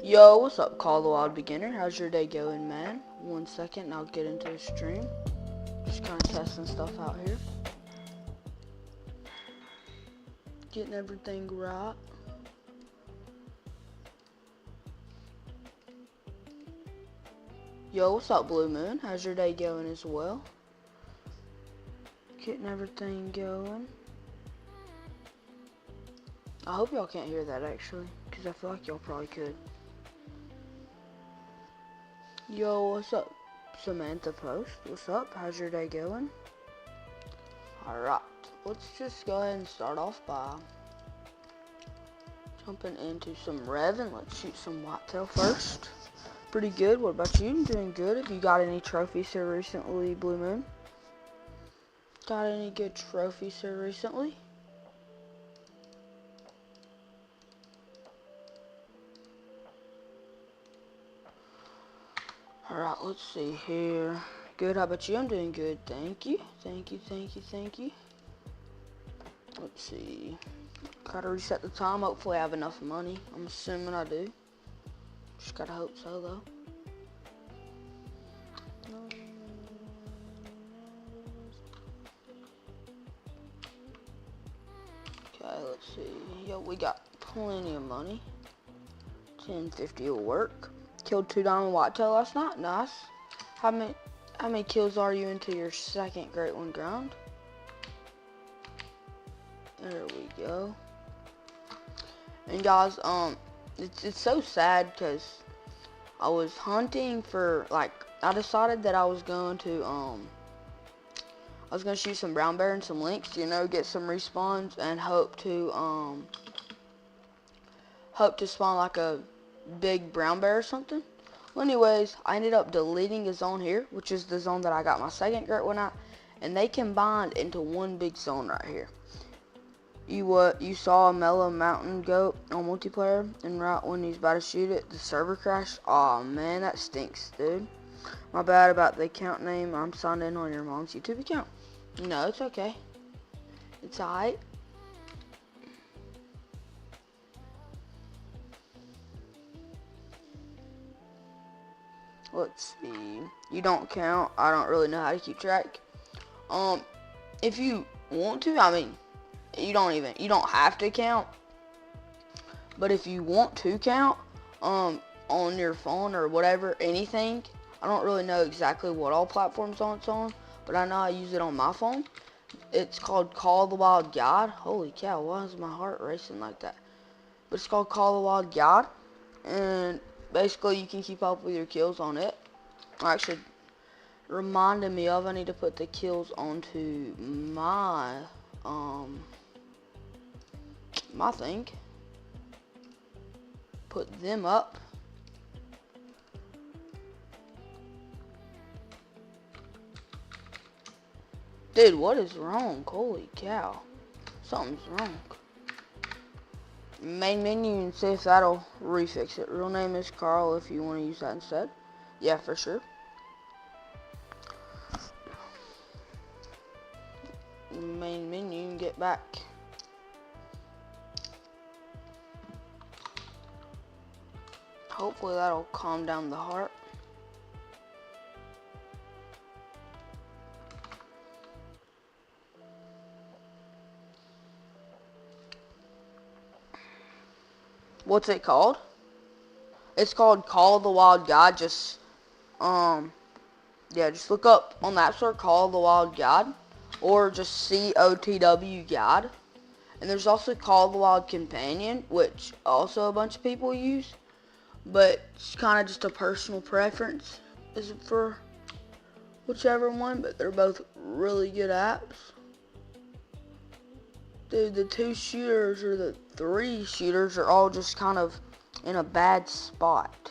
Yo, what's up, Call the Wild Beginner? How's your day going, man? 1 second and I'll get into the stream. Just kind of testing stuff out here. Getting everything right. Yo, what's up, Blue Moon? How's your day going as well? Getting everything going. I hope y'all can't hear that, actually, because I feel like y'all probably could. Yo, what's up, Samantha Post? What's up? How's your day going? Alright, let's just go ahead and start off by jumping into some rev, and let's shoot some whitetail first. Pretty good. What about you? I'm doing good. Have you got any trophies here recently, Blue Moon? Got any good trophies here recently? Alright, let's see here. Good, how about you? I'm doing good, thank you. Thank you. Let's see. Gotta reset the time. Hopefully I have enough money. I'm assuming I do. Just gotta hope so, though. Okay, let's see. Yo, we got plenty of money. 1050 will work. Killed 2 diamond whitetail last night. Nice. How many kills are you into your second Great One ground? There we go. And guys, it's so sad because I was hunting for, like, I decided that I was going to shoot some brown bear and some lynx, you know, get some respawns and hope to spawn like a big brown bear or something. Well, anyways, I ended up deleting a zone here, which is the zone that I got my second Great One at, and they combined into one big zone right here. You saw a mellow mountain goat on multiplayer, and right when he's about to shoot it, the server crashed. Aw, man, that stinks, dude. My bad about the account name. I'm signed in on your mom's YouTube account. No, it's okay. It's alright. Let's see. You don't count. I don't really know how to keep track. If you want to, I mean, you don't have to count. But if you want to count, on your phone or whatever, anything, I don't really know exactly what all platforms it's on, but I know I use it on my phone. It's called Call the Wild Guide. Holy cow, why is my heart racing like that? But it's called Call the Wild Guide, and basically you can keep up with your kills on it. Actually, reminded me of, I need to put the kills onto my my thing. Put them up. Dude, what is wrong? Holy cow. Something's wrong. Main menu and see if that'll refix it. Real name is Carl if you want to use that instead. Yeah, for sure. Main menu and get back. Hopefully that'll calm down the heart. What's it called? It's called Call the Wild Guide. Just yeah, just look up on the App Store Call the Wild Guide, or just COTW Guide. And there's also Call the Wild Companion, which also a bunch of people use, but it's kind of just a personal preference is for whichever one, but they're both really good apps. Dude, the 2 shooters or the 3 shooters are all just kind of in a bad spot.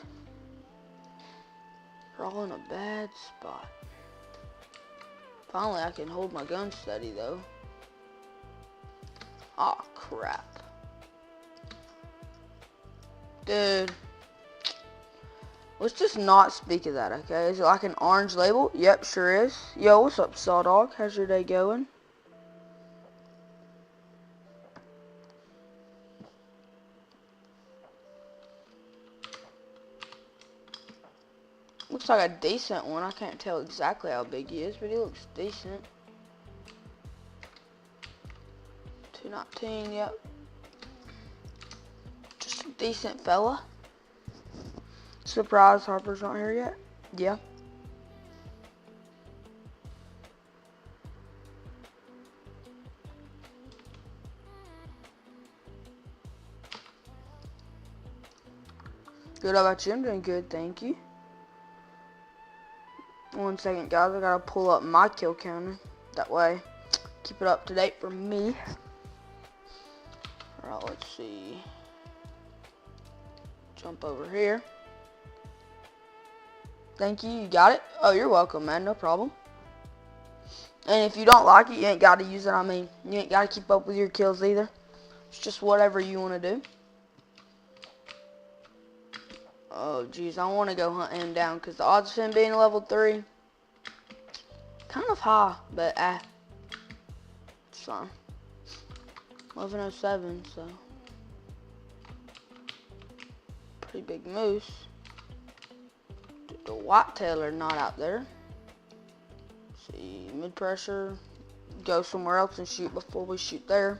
They're all in a bad spot. Finally, I can hold my gun steady, though. Aw, crap. Dude. Let's just not speak of that, okay? Is it like an orange label? Yep, sure is. Yo, what's up, Sawdog? How's your day going? Looks like a decent one. I can't tell exactly how big he is, but he looks decent. 219, yep. Just a decent fella. Surprise, Harper's not here yet. Yeah. Good, how about you? I'm doing good, thank you. 1 second, guys. I gotta pull up my kill counter. That way, keep it up to date for me. Alright, let's see. Jump over here. Thank you. You got it? Oh, you're welcome, man. No problem. And if you don't like it, you ain't got to use it. I mean, you ain't got to keep up with your kills either. It's just whatever you want to do. Oh, jeez. I want to go hunt him down because the odds of him being level 3 kind of high, but it's fine. 1107, so pretty big moose. The whitetail are not out there. See, mid pressure. Go somewhere else and shoot before we shoot there.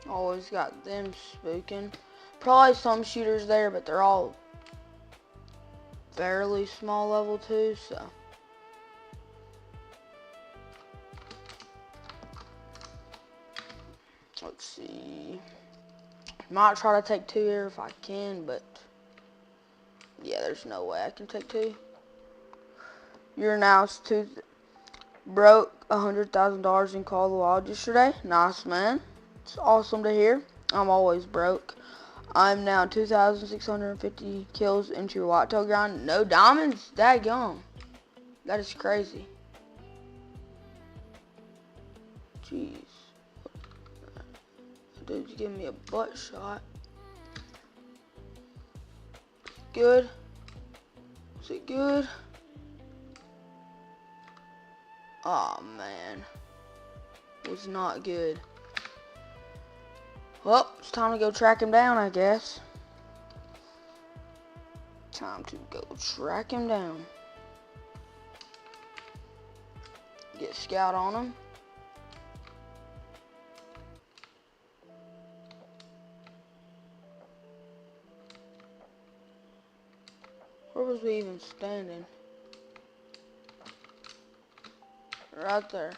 Always got them spooking. Probably some shooters there, but they're all fairly small level 2, so. Let's see. Might try to take 2 here if I can, but yeah, there's no way I can take 2. You're now broke $100,000 in Call of the Wild yesterday. Nice, man. It's awesome to hear. I'm always broke. I'm now 2,650 kills into your whitetail grind. No diamonds? Daggone. That is crazy. Jeez. Dude's giving me a butt shot. Good. Is it good? Oh man. It was not good. Well, it's time to go track him down, I guess. Time to go track him down. Get scout on him. Where was we even standing? Right there.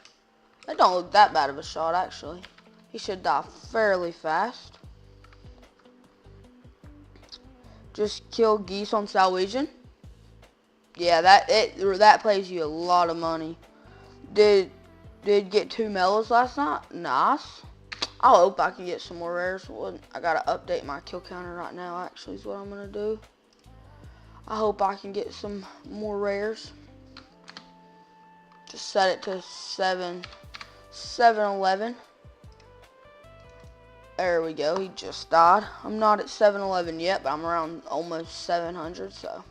That don't look that bad of a shot, actually. He should die fairly fast. Just kill geese on Salvation. Yeah, that pays you a lot of money. Did get 2 mellows last night. Nice. I hope I can get some more rares. I gotta update my kill counter right now. Actually, is what I'm gonna do. I hope I can get some more rares. Just set it to 711. There we go. He just died. I'm not at 711 yet, but I'm around almost 700. So.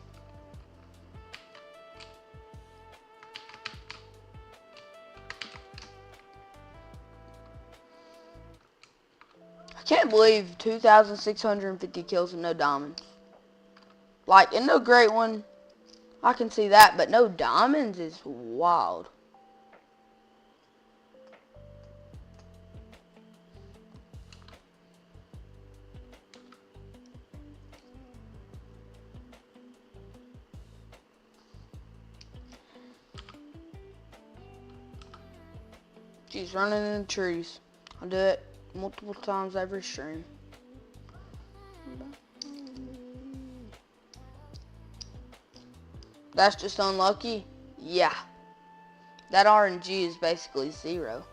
I can't believe 2,650 kills and no diamonds. Like, in no great one, I can see that, but no diamonds is wild. She's running in the trees. I do it multiple times every stream. That's just unlucky? Yeah. That RNG is basically 0.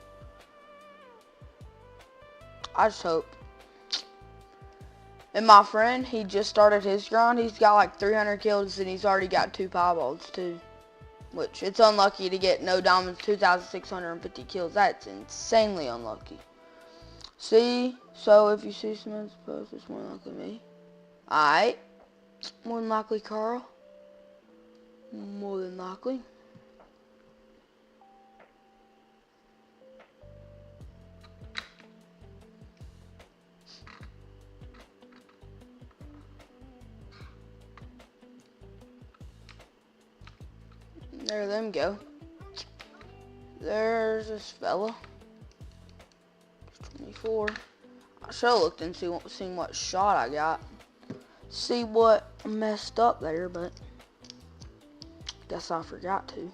I just hope. And my friend, he just started his grind. He's got like 300 kills and he's already got 2 pieballs too. Which, it's unlucky to get no diamonds, 2,650 kills. That's insanely unlucky. See? So, if you see someone's post, it's more likely me. Alright. More than likely Carl. More than likely. There them go. There's this fella. 24. I should have looked and seen what shot I got. See what messed up there, but guess I forgot to.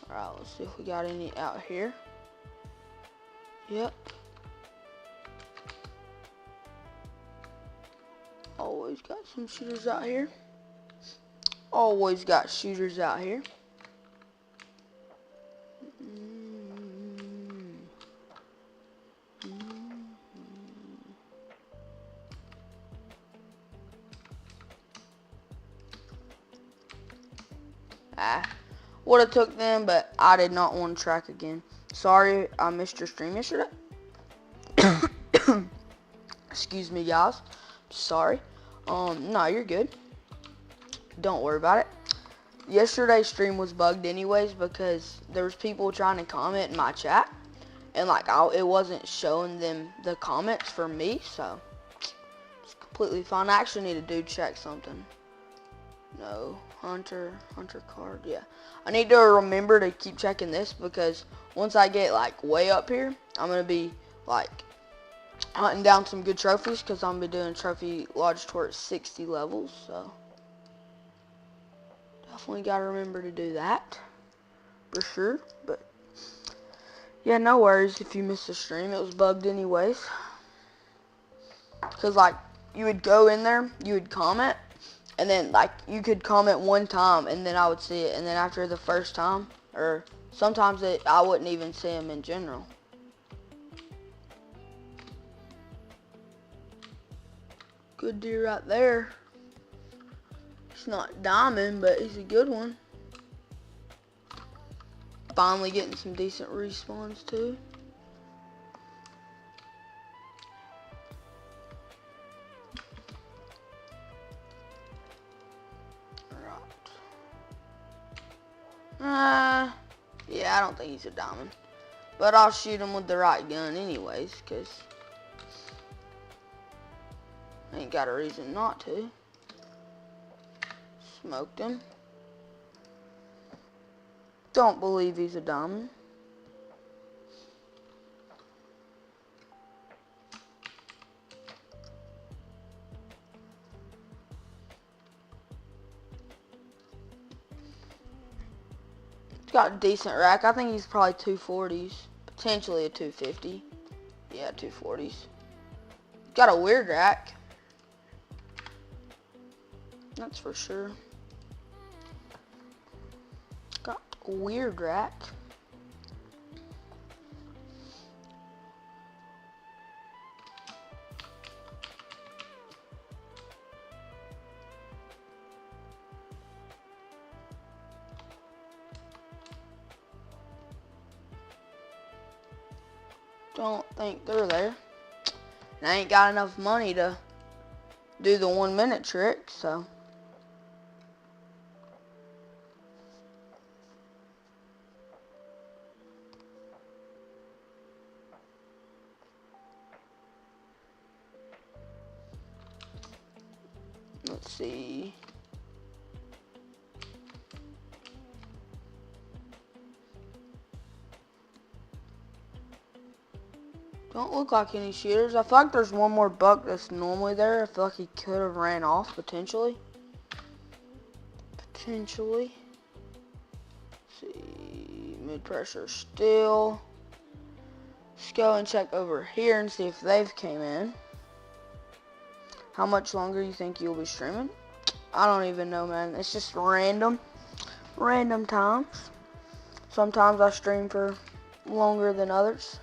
Alright, let's see if we got any out here. Yep. Always got some shooters out here. Always got shooters out here. Would have took them, but I did not want to track again. Sorry I missed your stream yesterday. Excuse me, guys. Sorry. No, you're good. Don't worry about it. Yesterday's stream was bugged anyways because there was people trying to comment in my chat, and like it wasn't showing them the comments for me, so it's completely fine. I actually need to check something. No, hunter card. Yeah, I need to remember to keep checking this because once I get like way up here, I'm gonna be like hunting down some good trophies because I'm gonna be doing trophy lodge tour at 60 levels. So definitely gotta remember to do that for sure. But yeah, no worries if you missed the stream. It was bugged anyways because like you would go in there, you would comment. And then, like, you could comment one time, and then I would see it. And then after the first time, or sometimes I wouldn't even see them in general. Good deer right there. He's not diamond, but he's a good one. Finally getting some decent respawns, too. Yeah, I don't think he's a diamond. But I'll shoot him with the right gun anyways, because I ain't got a reason not to. Smoked him. Don't believe he's a diamond. Got a decent rack. I think he's probably 240s. Potentially a 250. Yeah, 240s. Got a weird rack. That's for sure. Got a weird rack. Don't think they're there. And I ain't got enough money to do the 1 minute trick, so. Let's see. Don't look like any shooters. I feel like there's one more buck that's normally there. I feel like he could have ran off potentially. Potentially. Let's see. Mid pressure still. Let's go and check over here and see if they've came in. How much longer you think you'll be streaming? I don't even know, man. It's just random. Random times. Sometimes I stream for longer than others.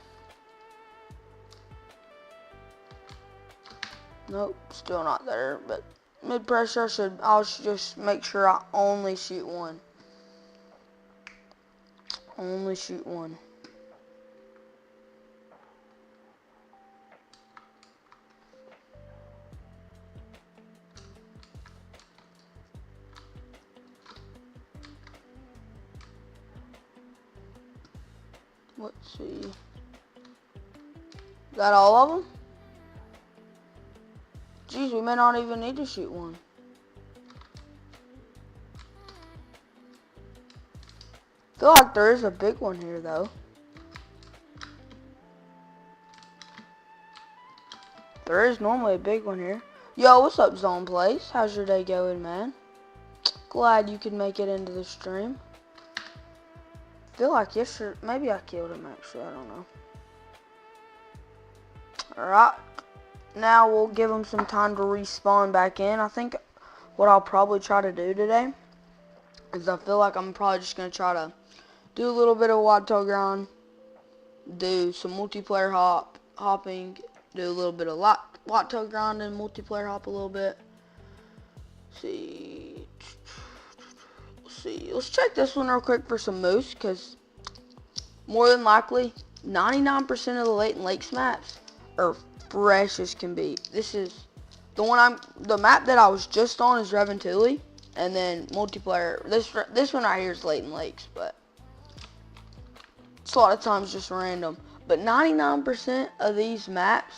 Nope, still not there, but mid pressure I'll just make sure I only shoot one. Only shoot one. Let's see. that all of them? Jeez, we may not even need to shoot one. I feel like there is a big one here, though. There is normally a big one here. Yo, what's up, Zone Place? How's your day going, man? Glad you could make it into the stream. Feel like yesterday, maybe I killed him actually, I don't know. Alright, now we'll give him some time to respawn back in. I think what I'll probably try to do today is I feel like I'm probably just going to try to do a little bit of whitetail grind, do some multiplayer hopping, do a little bit of whitetail grind and multiplayer hop a little bit. Let's check this one real quick for some moose, because more than likely 99% of the Latent Lakes maps are fresh as can be. This is the map that I was just on is Reventilli, and then multiplayer, this one right here is Latent Lakes, but it's a lot of times just random. But 99% of these maps,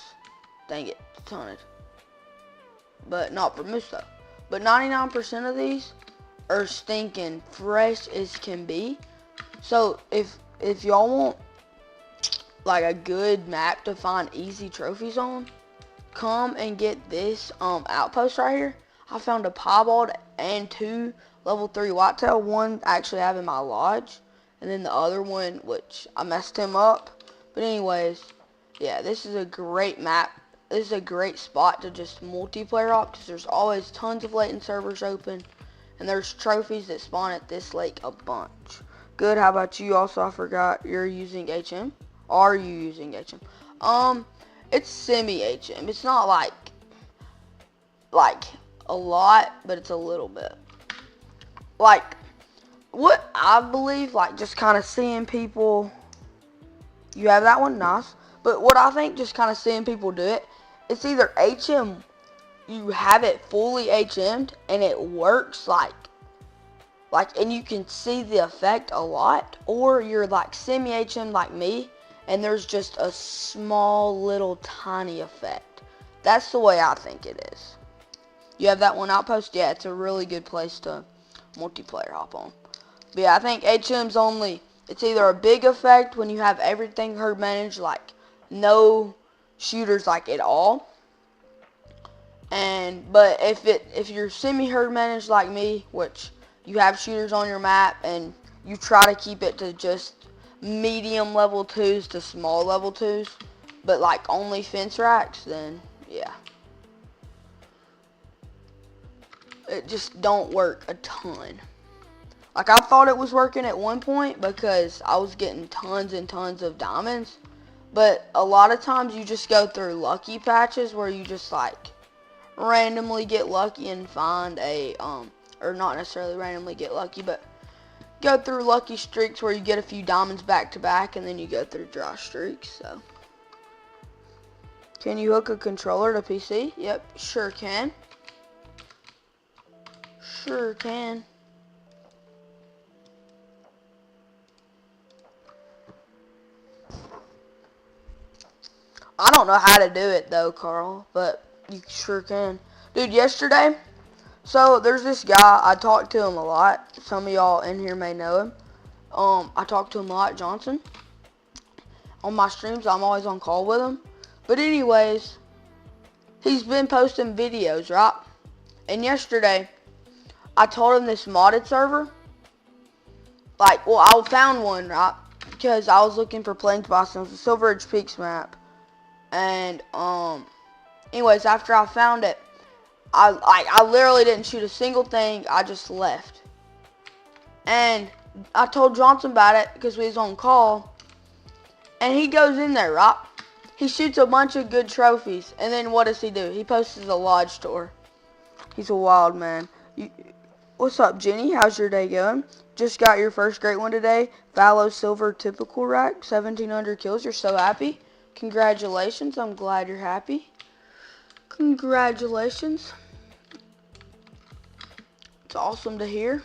dang it, it's hunted, but not for moose though. But 99% of these are stinking fresh as can be. So if y'all want like a good map to find easy trophies on, come and get this outpost right here. I found a piebald and 2 level 3 whitetail. One actually I have in my lodge, and then the other one, which I messed him up. But anyways, yeah, this is a great map. This is a great spot to just multiplayer up, because there's always tons of latent servers open, and there's trophies that spawn at this lake a bunch. Good, how about you? Also, I forgot, you're using HM? Are you using HM? It's semi-HM. It's not like a lot, but it's a little bit. Like, what I believe, like, just kind of seeing people, you have that one, nice. But what I think, just kind of seeing people do it, it's either HM, you have it fully HM'd, and it works, like, and you can see the effect a lot, or you're, like, semi-HM like me, and there's just a small, little, tiny effect. That's the way I think it is. You have that one outpost? Yeah, it's a really good place to multiplayer hop on. But yeah, I think HM's only, it's either a big effect when you have everything herd managed, like no shooters like at all. But if you're semi-herd managed like me, which you have shooters on your map and you try to keep it to just medium level 2s to small level 2s, but like only fence racks, then yeah, it just don't work a ton. Like, I thought it was working at one point because I was getting tons and tons of diamonds, but a lot of times you just go through lucky patches where you just like randomly get lucky and find a or not necessarily randomly get lucky, but go through lucky streaks where you get a few diamonds back to back, and then you go through dry streaks. So, can you hook a controller to PC? Yep, sure can. Sure can. I don't know how to do it though, Carl, but you sure can. Dude, yesterday, so there's this guy, I talked to him a lot. Some of y'all in here may know him. I talked to him a lot, Johnson. On my streams, I'm always on call with him. But anyways, he's been posting videos, right? And yesterday, I told him this modded server, like, well, I found one, right? Because I was looking for Plains Boston, it was a Silver Ridge Peaks map. And, anyways, after I found it, I literally didn't shoot a single thing. I just left. And I told Johnson about it because we was on call. And he goes in there, right? He shoots a bunch of good trophies. And then what does he do? He posts a lodge tour. He's a wild man. What's up, Jenny? How's your day going? Just got your first great one today. Fallow Silver Typical Rack. 1,700 kills. You're so happy. Congratulations. I'm glad you're happy. Congratulations. It's awesome to hear.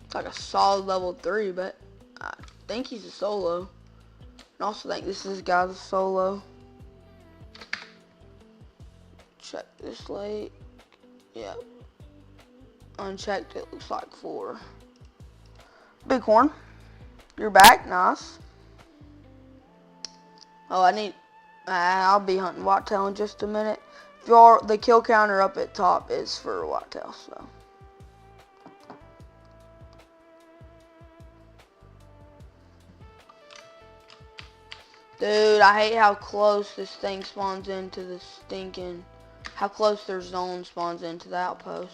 It's like a solid level 3, but I think he's a solo. I also think this is guy's solo. Check this lake. Yep. Unchecked, it looks like 4. Bighorn. You're back, nice. Oh, I'll be hunting whitetail in just a minute. If you're, the kill counter up at top is for whitetail, so. Dude, I hate how close this thing spawns into the stinking, how close their zone spawns into the outpost.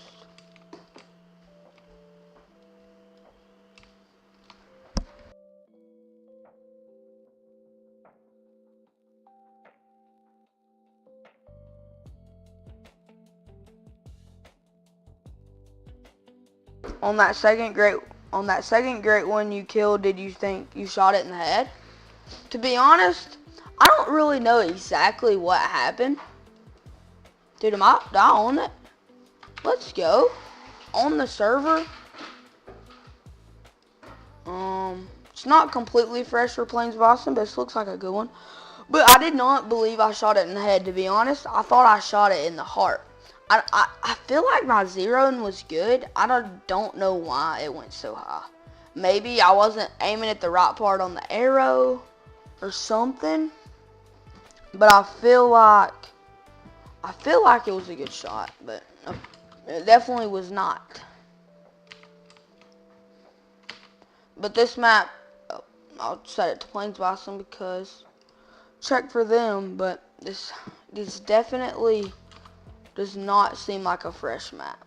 On that second great one you killed, did you think you shot it in the head? To be honest, I don't really know exactly what happened. Dude, am I on it? Let's go. On the server. It's not completely fresh for Plains Boston, but this looks like a good one. But I did not believe I shot it in the head, to be honest. I thought I shot it in the heart. I feel like my zeroing was good. I don't know why it went so high. Maybe I wasn't aiming at the right part on the arrow or something. But I feel like it was a good shot, but it definitely was not. But this map, I'll set it to Plains Boston because check for them, but this definitely does not seem like a fresh map,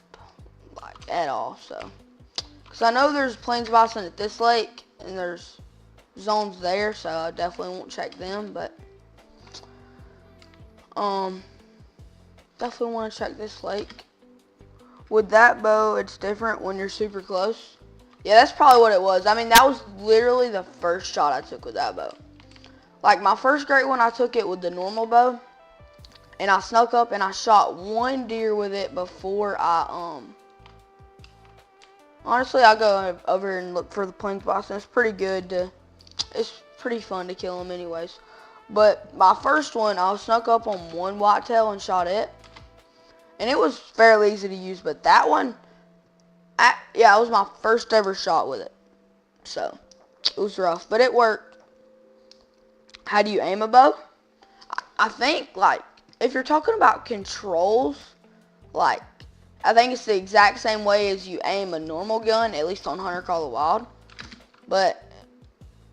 like at all. So, because I know there's Plains Boston at this lake and there's zones there, so I definitely won't check them. But definitely want to check this lake. With that bow, it's different when you're super close. Yeah, that's probably what it was. I mean, that was literally the first shot I took with that bow. Like, my first great one, I took it with the normal bow. And I snuck up and I shot one deer with it before I, honestly, I'll go over and look for the Plains Boston. It's pretty good it's pretty fun to kill them anyways. But my first one, I snuck up on one whitetail and shot it. And it was fairly easy to use, but that one, yeah, it was my first ever shot with it. So, it was rough, but it worked. How do you aim a bow? I think, like, if you're talking about controls, like, I think it's the exact same way as you aim a normal gun, at least on Hunter Call the Wild. But,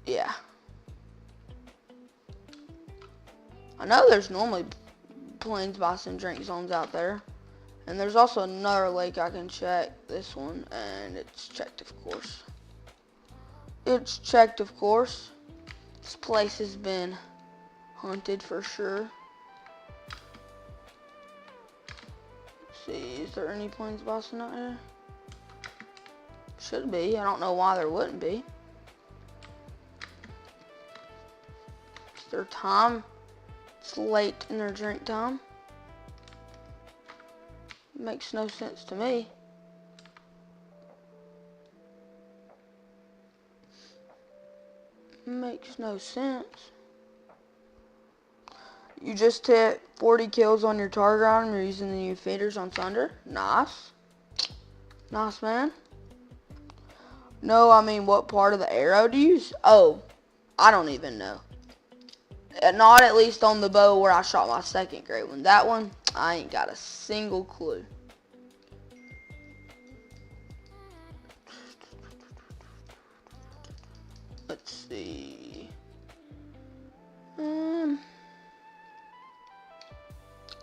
yeah. I know there's normally Plains Boston drink zones out there. And there's also another lake I can check. This one, and it's checked, of course. It's checked, of course. This place has been hunted for sure. Let's see, is there any Plains Boston out here? Should be. I don't know why there wouldn't be. It's their time. It's late in their drink time. Makes no sense to me. Makes no sense. You just hit 40 kills on your target on them. You're using the new feeders on Thunder. Nice. Nice, man. No, I mean, what part of the arrow do you use? Oh, I don't even know. Not at least on the bow where I shot my second great one. That one, I ain't got a single clue. Let's see.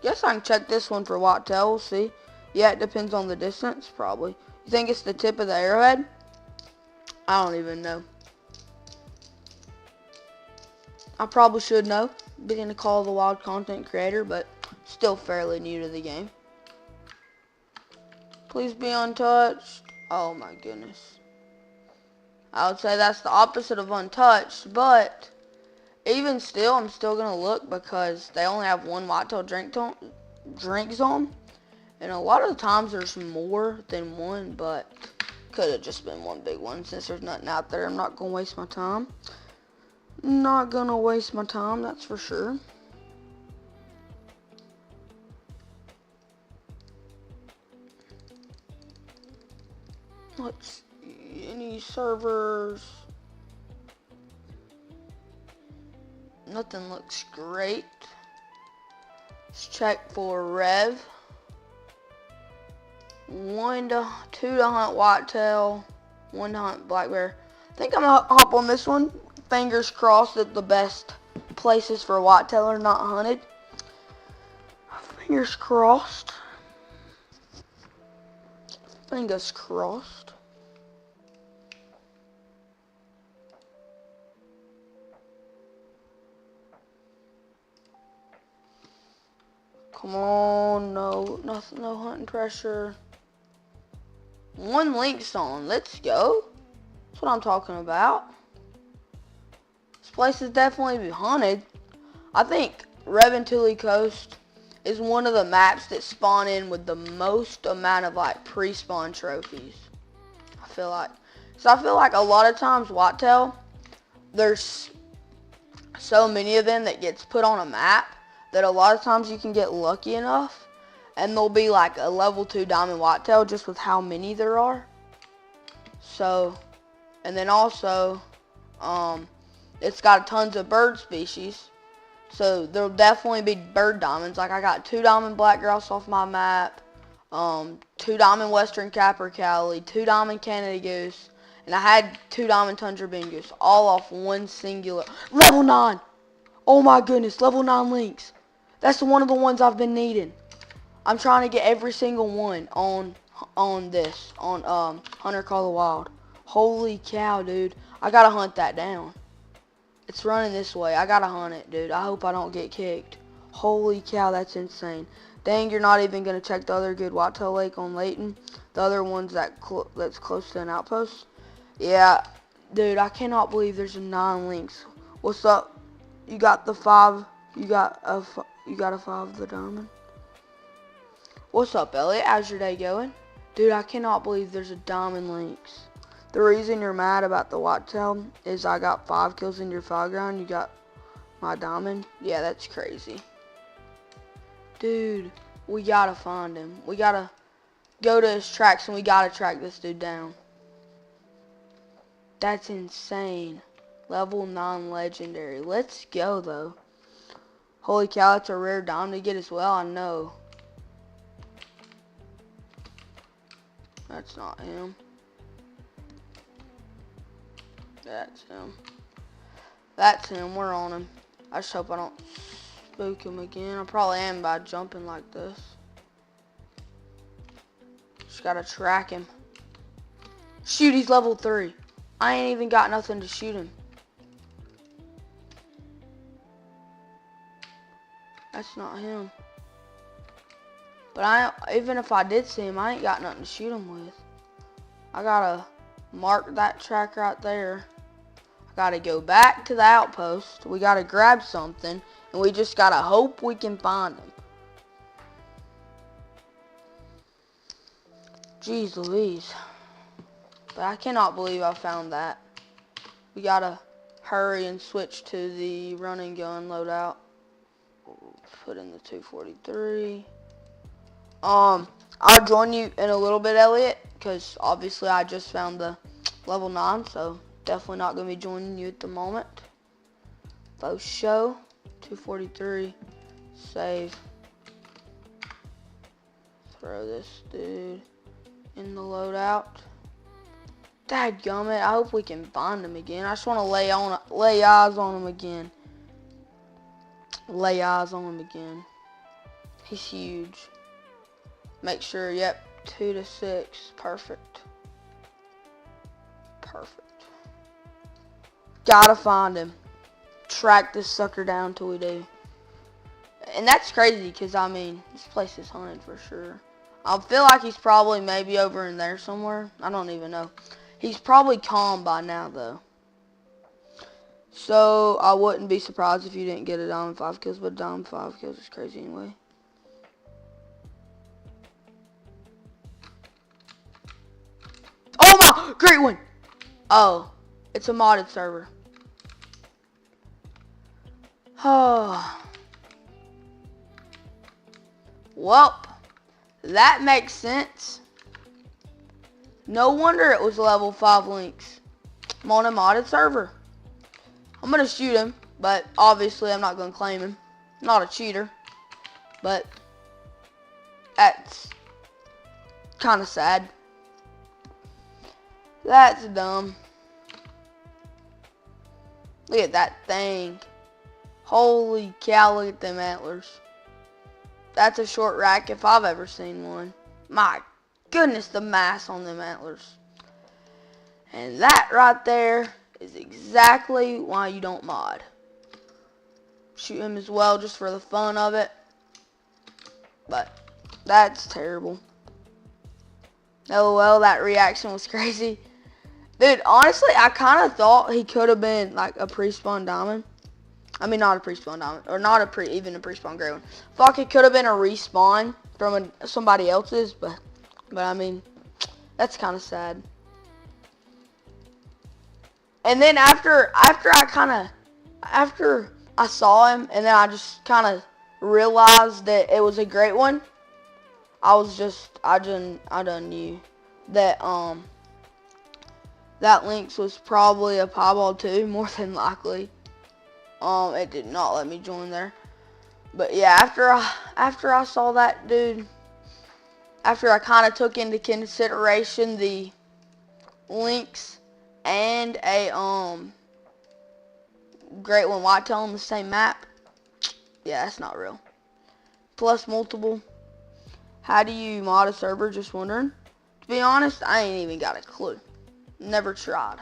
Guess I can check this one for whitetail. We'll see. Yeah, it depends on the distance, probably. You think it's the tip of the arrowhead? I don't even know. I probably should know, being a Call of the Wild content creator, but still fairly new to the game. Please be untouched. Oh my goodness. I would say that's the opposite of untouched, but even still, I'm still going to look because they only have one whitetail drink zone. And a lot of the times there's more than one, but could have just been one big one. Since there's nothing out there, I'm not going to waste my time. Not gonna waste my time, that's for sure. Let's see, any servers. Nothing looks great. Let's check for Rev. 2 to hunt whitetail, 1 to hunt black bear. I think I'm gonna hop on this one. Fingers crossed that the best places for whitetail are not hunted. Fingers crossed. Fingers crossed. Come on, no, nothing, no hunting pressure. 1 link's on. Let's go. That's what I'm talking about. This place is definitely haunted. I think Reventuli Coast is one of the maps that spawn in with the most amount of like pre-spawn trophies. I feel like. So I feel like a lot of times whitetail, there's so many of them that gets put on a map that a lot of times you can get lucky enough and there'll be like a level 2 diamond whitetail just with how many there are. So, and then also, it's got tons of bird species. So there'll definitely be bird diamonds. Like I got 2 diamond black grouse off my map, 2 diamond western capercaillie, 2 diamond Canada goose, and I had 2 diamond tundra bean goose, all off one singular level 9. Oh my goodness, level 9 links. That's one of the ones I've been needing. I'm trying to get every single one on Hunter Call the Wild. Holy cow, dude. I gotta hunt that down. It's running this way. I gotta hunt it, dude. I hope I don't get kicked. Holy cow, that's insane. Dang, you're not even gonna check the other good whitetail lake on Layton. The other ones that's close to an outpost. Yeah, dude, I cannot believe there's a 9 links. What's up? You got the 5. You got a 5 the diamond. What's up, Elliot? How's your day going? Dude, I cannot believe there's a diamond links. The reason you're mad about the whitetail is I got 5 kills in your file ground. You got my diamond. Yeah, that's crazy. Dude, we gotta find him. We gotta go to his tracks and we gotta track this dude down. That's insane. Level 9 legendary. Let's go, though. Holy cow, that's a rare diamond to get as well. I know. That's not him. That's him. That's him. We're on him. I just hope I don't spook him again. I probably am by jumping like this. Just gotta track him. Shoot, he's level 3. I ain't even got nothing to shoot him. That's not him. But even if I did see him, I ain't got nothing to shoot him with. I gotta mark that track right there. I gotta go back to the outpost. We gotta grab something, and we just gotta hope we can find him. Jeez Louise. But I cannot believe I found that. We gotta hurry and switch to the running gun loadout. Put in the 243. I'll join you in a little bit, Elliot, because obviously I just found the level 9, so definitely not going to be joining you at the moment. Faux show, 243, save. Throw this dude in the loadout. Dadgummit, I hope we can find him again. I just want to lay eyes on him again. Lay eyes on him again. He's huge. Make sure, yep, 2 to 6. Perfect. Perfect. Gotta find him. Track this sucker down till we do. And that's crazy because, I mean, this place is haunted for sure. I feel like he's probably maybe over in there somewhere. I don't even know. He's probably calm by now, though. So, I wouldn't be surprised if you didn't get a diamond 5 kills, but diamond 5 kills is crazy anyway. Oh my! Great one! Oh, it's a modded server. Oh. Well, that makes sense. No wonder it was level 5 links. I'm on a modded server. I'm gonna shoot him, but obviously I'm not gonna claim him. I'm not a cheater, but that's kind of sad. That's dumb. Look at that thing. Holy cow, look at them antlers. That's a short rack if I've ever seen one. My goodness, the mass on them antlers. And that right there is exactly why you don't mod. Shoot him as well just for the fun of it. But that's terrible. Oh well, that reaction was crazy. Dude, honestly, I kind of thought he could have been like a pre-spawn diamond. I mean, not a pre-spawn diamond, or not even a pre-spawn gray one. Thought it could have been a respawn from somebody else's, but I mean, that's kind of sad. And then after I saw him, and then I just kind of realized that it was a great one. I done knew that that Lynx was probably a piebald too, more than likely. It did not let me join there. But yeah, after I saw that dude, after I kind of took into consideration the Lynx and a great one Whitetail on the same map, yeah, that's not real. Plus multiple. How do you mod a server? Just wondering. To be honest, I ain't even got a clue. Never tried.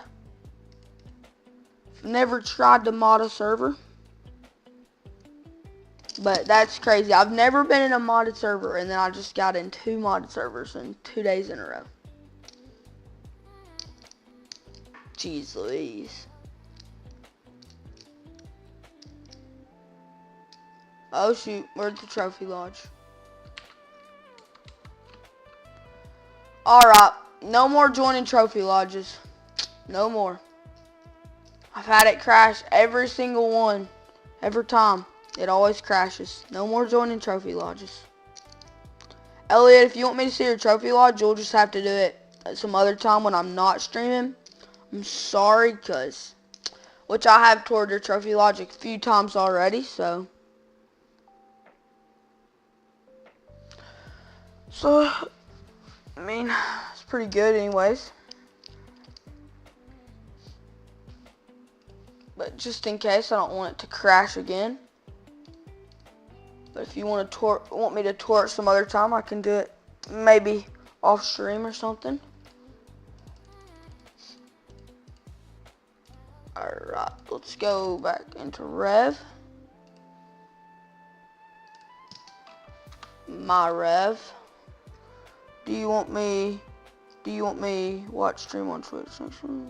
Never tried to mod a server. But that's crazy. I've never been in a modded server, and then I just got in 2 modded servers in 2 days in a row. Jeez Louise. Oh shoot, we're at the trophy lodge. Alright, no more joining trophy lodges. No more. I've had it crash every single one. Every time. It always crashes. No more joining trophy lodges. Elliot, if you want me to see your trophy lodge, you'll just have to do it at some other time when I'm not streaming. I'm sorry, which I have toured your trophy lodge a few times already, so I mean, it's pretty good anyways. But just in case, I don't want it to crash again. But if you want me to tour it some other time, I can do it maybe off stream or something. Alright, let's go back into Rev. My Rev. Do you want me watch stream on Twitch next week?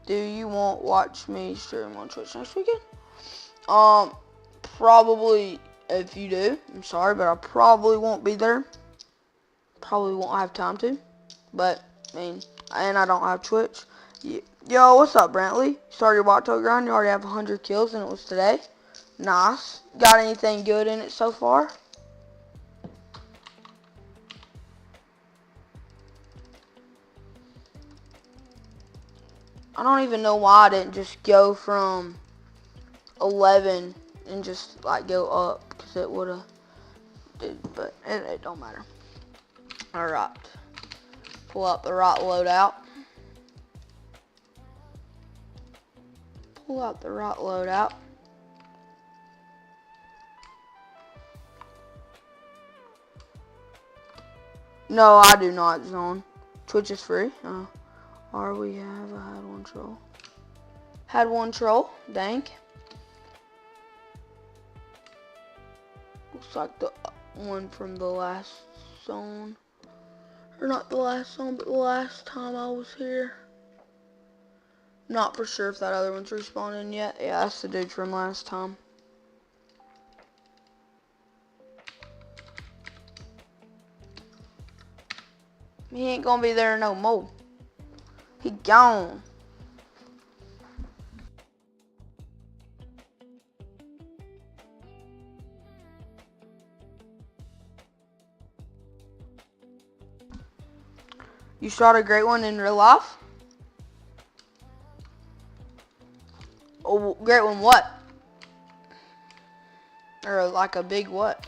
Do you want watch me stream on Twitch next weekend? Probably if you do. I'm sorry, but I probably won't be there. Probably won't have time to. But I mean, and I don't have Twitch. Yo, what's up, Brantley? Started your Whitetail grind. You already have 100 kills, and it was today. Nice. Got anything good in it so far? I don't even know why I didn't just go from 11 and just like go up, because it would have did, but it don't matter. Alright. Pull up the right loadout. Pull out the right loadout. No, I do not zone. Twitch is free. Or we have had one troll. Had one troll. Dang. Looks like the one from the last zone. Or not the last zone, but the last time I was here. Not for sure if that other one's respawning yet. Yeah, that's the dude from last time. He ain't gonna be there no more. He gone. You shot a great one in real life? Oh, great one what? Or like a big what?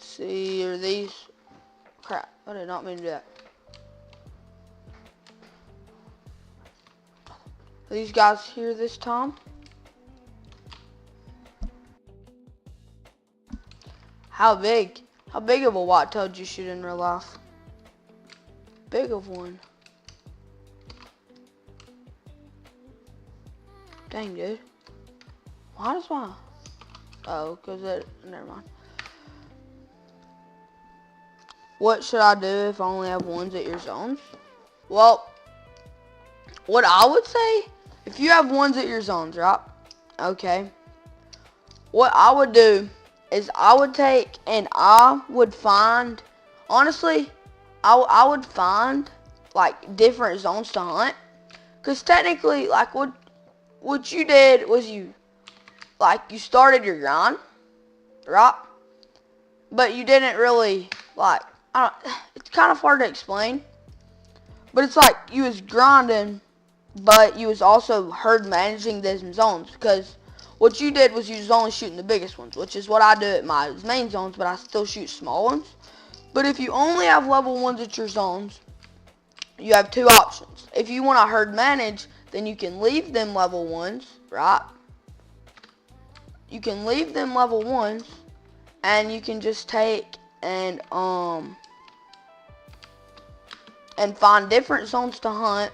See, are these... Crap, I did not mean to do that. Are these guys here this time? How big? How big of a whitetail did you shoot in real life? Big of one. Dang, dude. Why does my... Oh, because it... Never mind. What should I do if I only have ones at your zones? Well, what I would say, if you have ones at your zones, right? Okay. What I would do is I would take and I would find, honestly, I would find like different zones to hunt. Because technically, like what you did was you started your grind, right? But you didn't really, like, it's kind of hard to explain. But it's like you was grinding, but you was also herd managing them zones. Because what you did was you was only shooting the biggest ones, which is what I do at my main zones, but I still shoot small ones. But if you only have level 1s at your zones, you have two options. If you want to herd manage, then you can leave them level 1s, right? You can leave them level 1s, and you can just take and find different zones to hunt,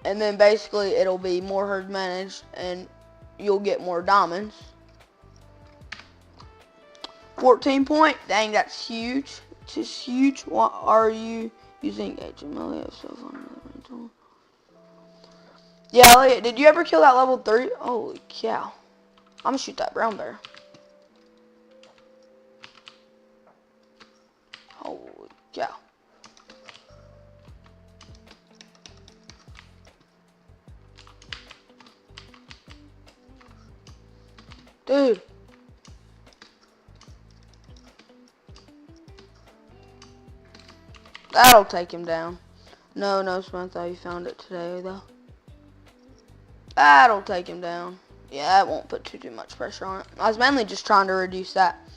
and then basically it'll be more herd managed and you'll get more diamonds. 14 point, dang, that's huge. It's just huge. What are you using HML? Yeah, Elliot, did you ever kill that level 3? Holy cow. I'm gonna shoot that brown bear. Holy cow. Dude. That'll take him down. No, Samantha, you found it today, though. That'll take him down. Yeah, that won't put too much pressure on it. I was mainly just trying to reduce that.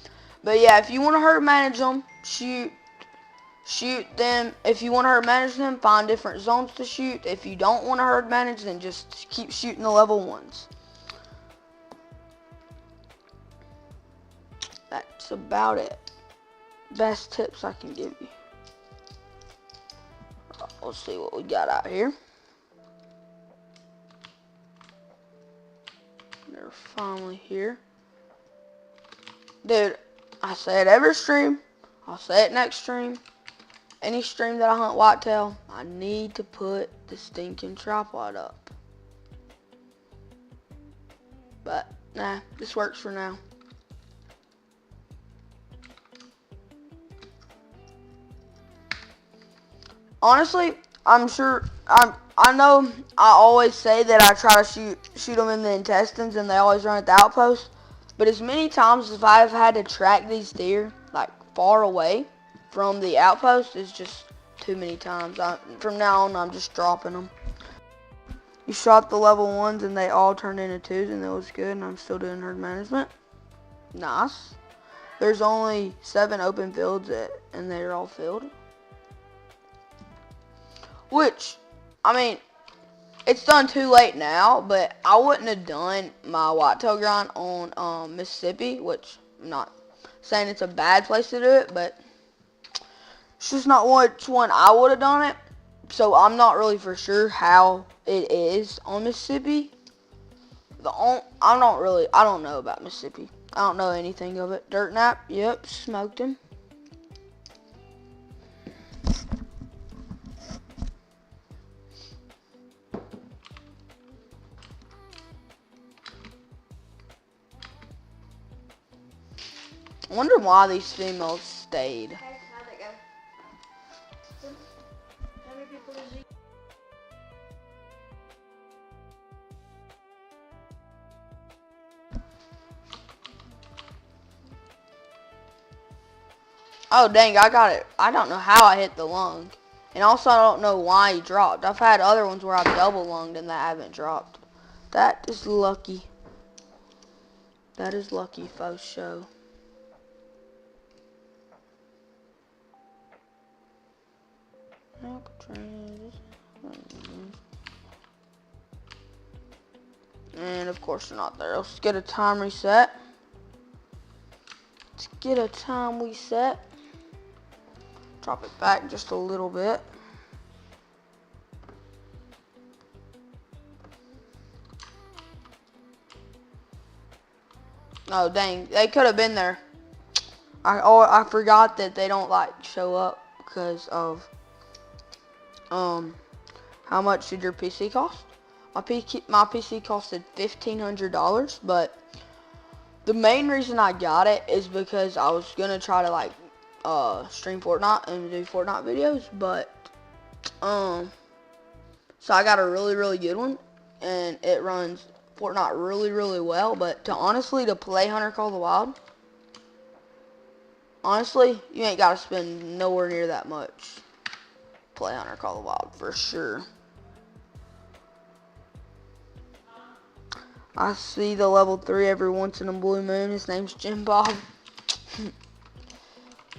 But yeah, if you want to herd manage them, shoot them. If you want to herd manage them, find different zones to shoot. If you don't want to herd manage, then just keep shooting the level 1s. That's about it. Best tips I can give you. Let's see what we got out here. They're finally here. Dude, I say it every stream. I'll say it next stream. Any stream that I hunt whitetail, I need to put the stinking tripod up. But, nah, this works for now. Honestly, I'm sure, I know I always say that I try to shoot them in the intestines and they always run at the outpost. But as many times as I've had to track these deer, like, far away from the outpost, is just too many times. From now on, I'm just dropping them. You shot the level 1s and they all turned into 2s and that was good, and I'm still doing herd management. Nice. There's only 7 open fields and they're all filled. Which, I mean, it's done too late now, but I wouldn't have done my whitetail grind on Mississippi, which I'm not saying it's a bad place to do it, but it's just not which one I would have done it. So I'm not really for sure how it is on Mississippi. I don't know about Mississippi. I don't know anything of it. Dirt nap, yep, smoked him. I wonder why these females stayed. Okay, how'd that go? How many people is he? Oh, dang, I got it. I don't know how I hit the lung. And also, I don't know why he dropped. I've had other ones where I've double lunged and that haven't dropped. That is lucky. That is lucky, faux show. And of course they're not there. Let's get a time reset. Let's get a time reset. Drop it back just a little bit. Oh dang, they could have been there. I forgot that they don't like show up because of how much did your PC cost? My PC costed $1,500, but the main reason I got it is because I was gonna try to like stream Fortnite and do Fortnite videos, but so I got a really good one, and it runs Fortnite really well. But to play Hunter Call the Wild, honestly, you ain't gotta spend nowhere near that much. Play Hunter Call the Wild for sure. I see the level 3 every once in a blue moon. His name's Jim Bob.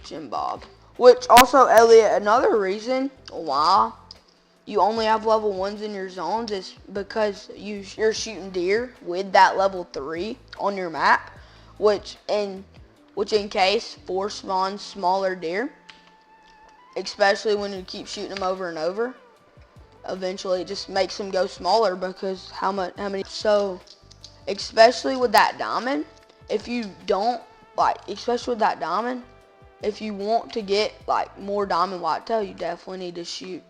Jim Bob. Which also, Elliot, another reason why you only have level 1s in your zones is because you're shooting deer with that level 3 on your map, which in case force spawns smaller deer, especially when you keep shooting them over and over. Eventually, it just makes them go smaller because how many. So, especially with that diamond, if you don't especially with that diamond, if you want to get like more diamond whitetail, you definitely need to shoot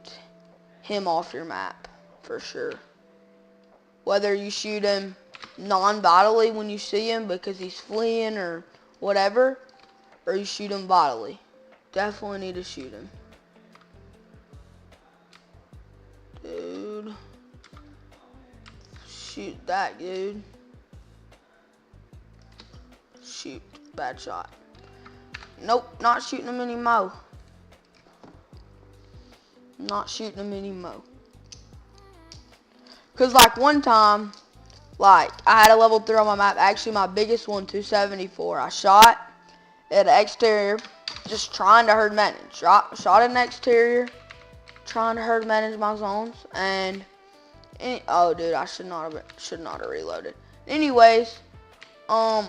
him off your map for sure. Whether you shoot him non-vitally when you see him because he's fleeing or whatever, or you shoot him vitally, definitely need to shoot him. Dude, shoot that dude. Shoot, bad shot. Nope, not shooting him anymore. Not shooting him anymore. Cause like one time, like I had a level 3 on my map. Actually, my biggest one, 274. I shot at an exterior, just trying to herd manage. Shot at an exterior, trying to herd manage my zones, and oh dude, I should not have reloaded. Anyways, go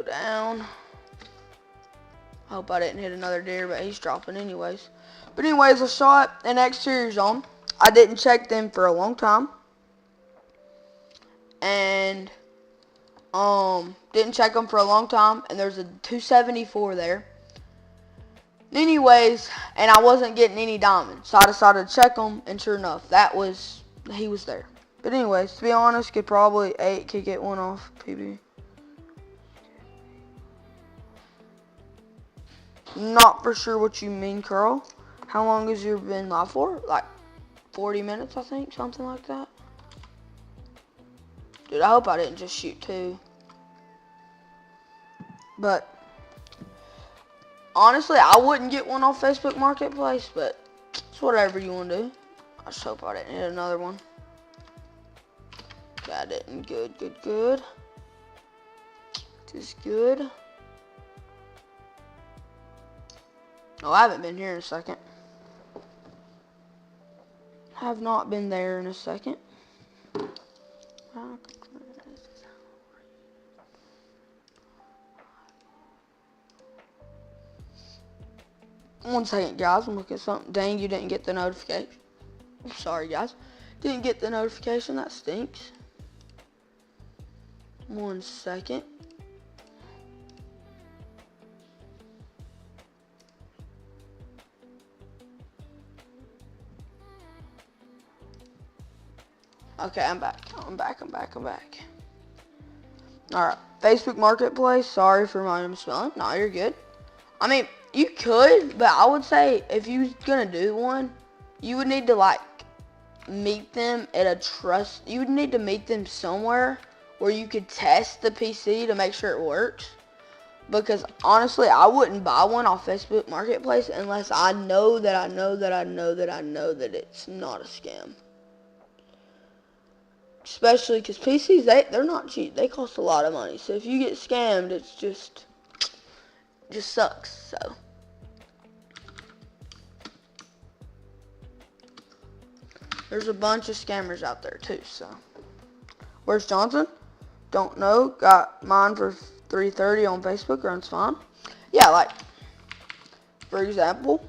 down. I hope I didn't hit another deer, but he's dropping anyways. But anyways, I shot an exterior zone. I didn't check them for a long time. And didn't check them for a long time, and there's a 274 there. Anyways, and I wasn't getting any diamonds, so I decided to check them, and sure enough, he was there. But anyways, to be honest, could get one off PB. Not for sure what you mean, Carl. How long has you been live for? Like 40 minutes, I think, something like that. Dude, I hope I didn't just shoot 2. But honestly, I wouldn't get one off Facebook Marketplace, but it's whatever you want to do. I just hope I didn't hit another one. Got it. Good. Just good. Oh, I haven't been here in a second. Have not been there in a second. One second, guys. I'm looking at something. Dang, you didn't get the notification. I'm sorry, guys. Didn't get the notification. That stinks. 1 second. Okay, I'm back. Alright. Facebook Marketplace. Sorry for my misspelling. No, you're good. I mean, you could, but I would say if you was gonna do one, you would need to like meet them at a trust. You would need to meet them somewhere where you could test the PC to make sure it works. Because honestly, I wouldn't buy one off Facebook Marketplace unless I know that it's not a scam. Especially because PCs, they're not cheap. They cost a lot of money. So if you get scammed, it's just sucks. So there's a bunch of scammers out there too. So where's Johnson? Don't know. Got mine for $330 on Facebook. Runs fine. Yeah, like for example,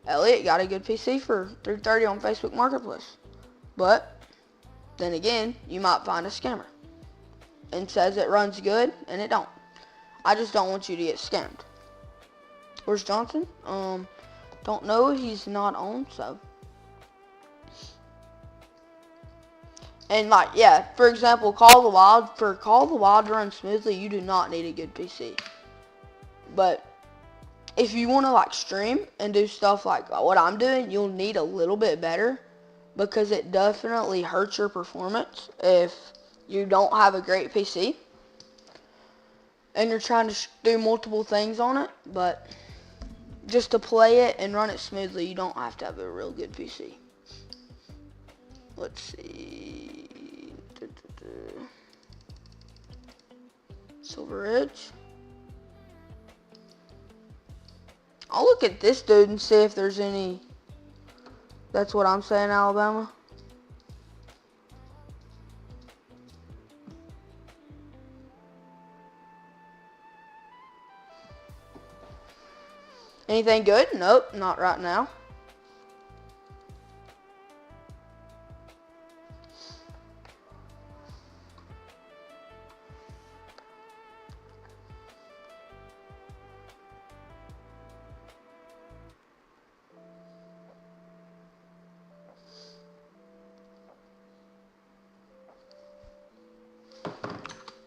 Elliot got a good PC for $330 on Facebook Marketplace. But then again, you might find a scammer and says it runs good and it don't. I just don't want you to get scammed. Where's Johnson? Don't know. He's not on, so. And like, yeah, for example, Call of the Wild. For Call of the Wild to run smoothly, you do not need a good PC. But if you want to like stream and do stuff like what I'm doing, you'll need a little bit better. Because it definitely hurts your performance if you don't have a great PC and you're trying to do multiple things on it. But just to play it and run it smoothly, you don't have to have a real good PC. Let's see. Silver Ridge. I'll look at this dude and see if there's any. That's what I'm saying, Alabama. Anything good? Nope, not right now.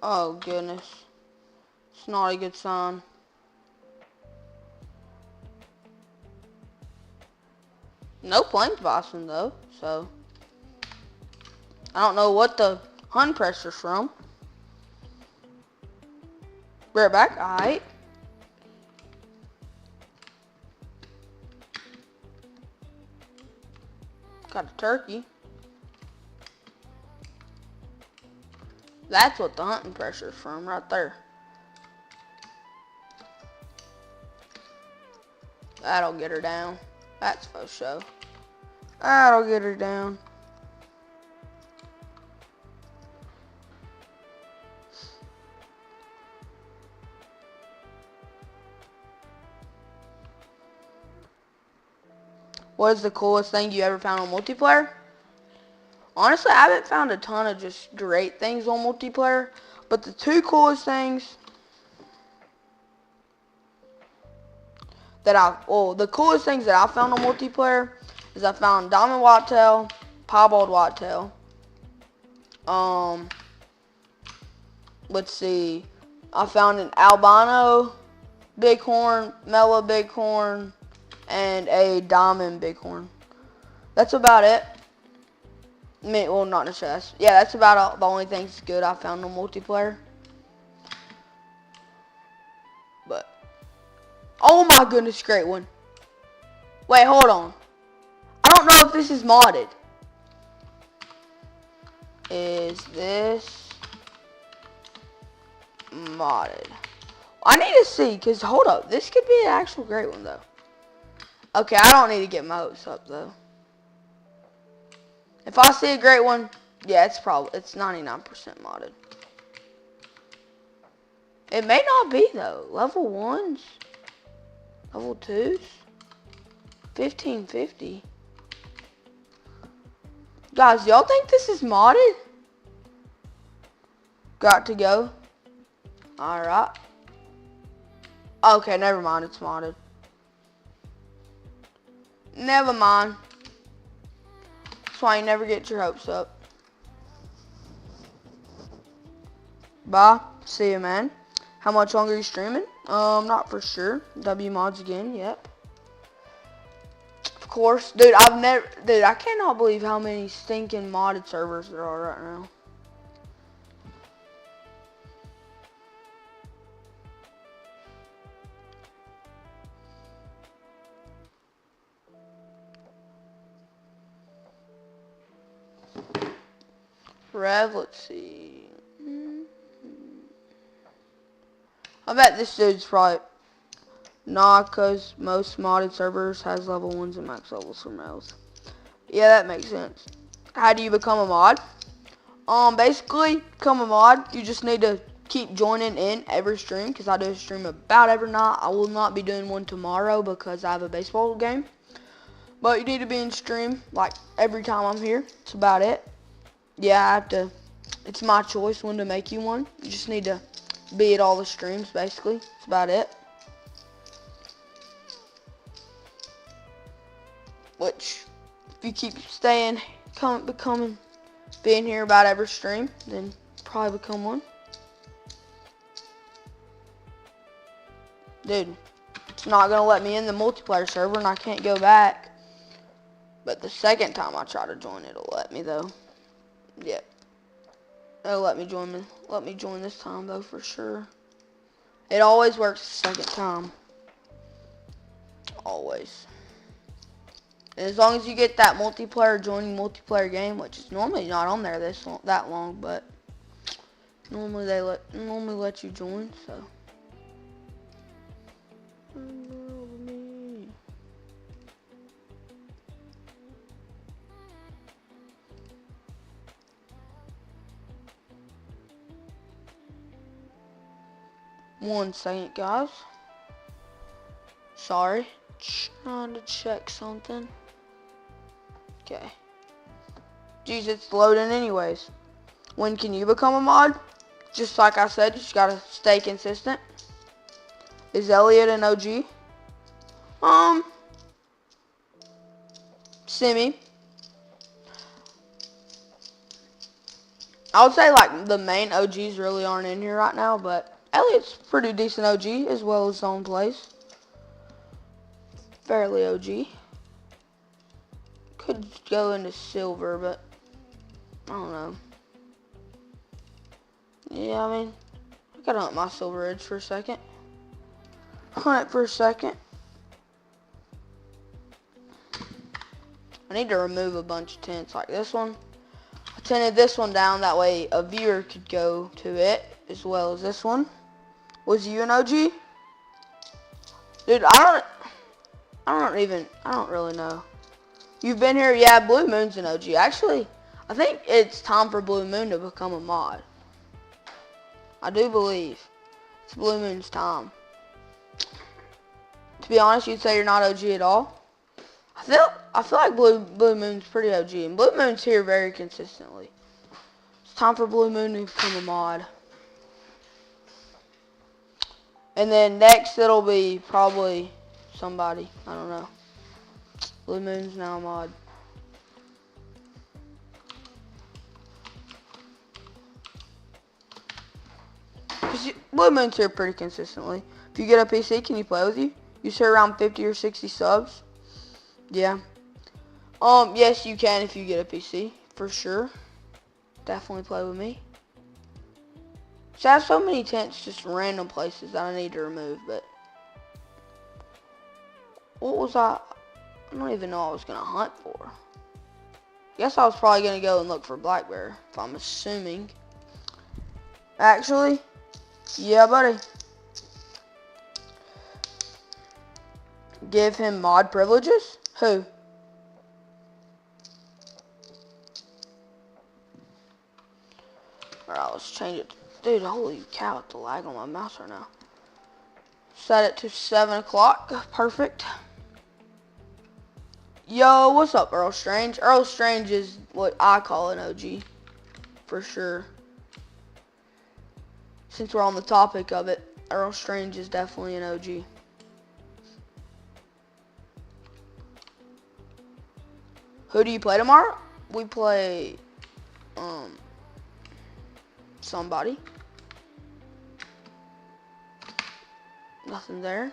Oh, goodness. It's not a good sign. No plains bison, though, so. I don't know what the hunting pressure's from. Be right back. Alright. Got a turkey. That's what the hunting pressure's from right there. That'll get her down. That's for sure. That'll get her down. What is the coolest thing you ever found on multiplayer? Honestly, I haven't found a ton of just great things on multiplayer, but the two coolest things the coolest things that I found on multiplayer is I found diamond whitetail, piebald whitetail. Let's see, I found an albino bighorn, mellow bighorn, and a diamond bighorn. That's about it. Well, not in a chest. Yeah, that's about the only things good I found on multiplayer. But, oh my goodness, great one. Wait, hold on. I don't know if this is modded. Is this modded? I need to see, because hold up. This could be an actual great one, though. Okay, I don't need to get my hopes up, though. If I see a great one, yeah, it's 99% modded. It may not be, though. Level 1s, level 2s, 1550. Guys, y'all think this is modded? Got to go. Alright. Okay, never mind, it's modded. Never mind. That's why you never get your hopes up. Bye. See you, man. How much longer are you streaming? Not for sure. W mods again. Yep. Of course, dude. Dude. I cannot believe how many stinking modded servers there are right now. Rev, let's see. I bet this dude's probably cause most modded servers has level 1s and max levels for males. Yeah, that makes sense. How do you become a mod? Basically, become a mod, you just need to keep joining in every stream, because I do a stream about every night. I will not be doing one tomorrow because I have a baseball game. But you need to be in stream, like, every time I'm here. That's about it. Yeah, I have to, it's my choice when to make you one. You just need to be at all the streams, basically. That's about it. Which, if you keep staying, being here about every stream, then probably become one. Dude, it's not gonna let me in the multiplayer server and I can't go back. But the second time I try to join, it'll let me though. Yep. It'll let me join this time though for sure. It always works the second time. Always. And as long as you get that joining multiplayer game, which is normally not on there that long, but normally normally let you join, so. One second, guys. Sorry. Trying to check something. Okay. Jeez, it's loading anyways. When can you become a mod? Just like I said, you just gotta stay consistent. Is Elliot an OG? Semi. I would say like the main OGs really aren't in here right now, but Elliot's pretty decent OG as well as zone plays. Fairly OG. Could go into silver, but I don't know. Yeah, I mean, I gotta hunt my silver edge for a second. Hunt it for a second. I need to remove a bunch of tents like this one. I tinted this one down, that way a viewer could go to it, as well as this one. Was you an OG? Dude, I don't really know. You've been here? Yeah, Blue Moon's an OG. Actually, I think it's time for Blue Moon to become a mod. I do believe it's Blue Moon's time. To be honest, you'd say you're not OG at all. I feel like Blue Moon's pretty OG, and Blue Moon's here very consistently. It's time for Blue Moon to become a mod. And then next it'll be probably somebody. I don't know. Blue Moon's now a mod. Blue Moon's here pretty consistently. If you get a PC, can you play with you? You say around 50 or 60 subs. Yeah. Yes, you can if you get a PC, for sure. Definitely play with me. So I have so many tents, just random places that I need to remove, but what was I don't even know I was gonna hunt for. Guess I was probably gonna go and look for black bear, if I'm assuming. Actually, yeah, buddy. Give him mod privileges? Who? Alright, let's change it. Dude, holy cow, it's the lag on my mouse right now. Set it to 7 o'clock. Perfect. Yo, what's up, Earl Strange? Earl Strange is what I call an OG. For sure. Since we're on the topic of it, Earl Strange is definitely an OG. Who do you play tomorrow? We play, somebody. Nothing there.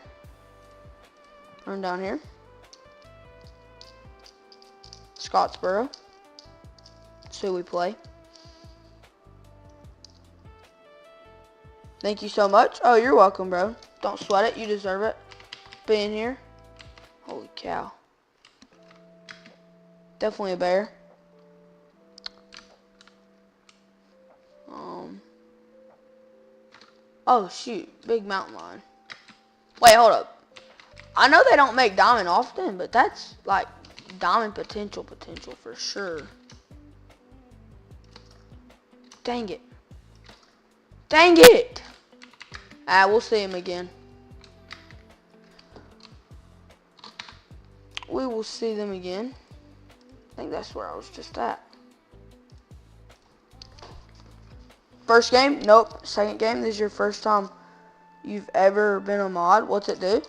Run down here. Scottsboro. That's who we play. Thank you so much. Oh, you're welcome, bro. Don't sweat it. You deserve it. Being here. Holy cow. Definitely a bear. Oh, shoot. Big mountain lion. Wait, hold up. I know they don't make diamond often, but that's like diamond potential for sure. Dang it. Dang it. We'll see him again. We will see them again. I think that's where I was just at. First game? Nope. Second game? This is your first time you've ever been a mod. What's it do?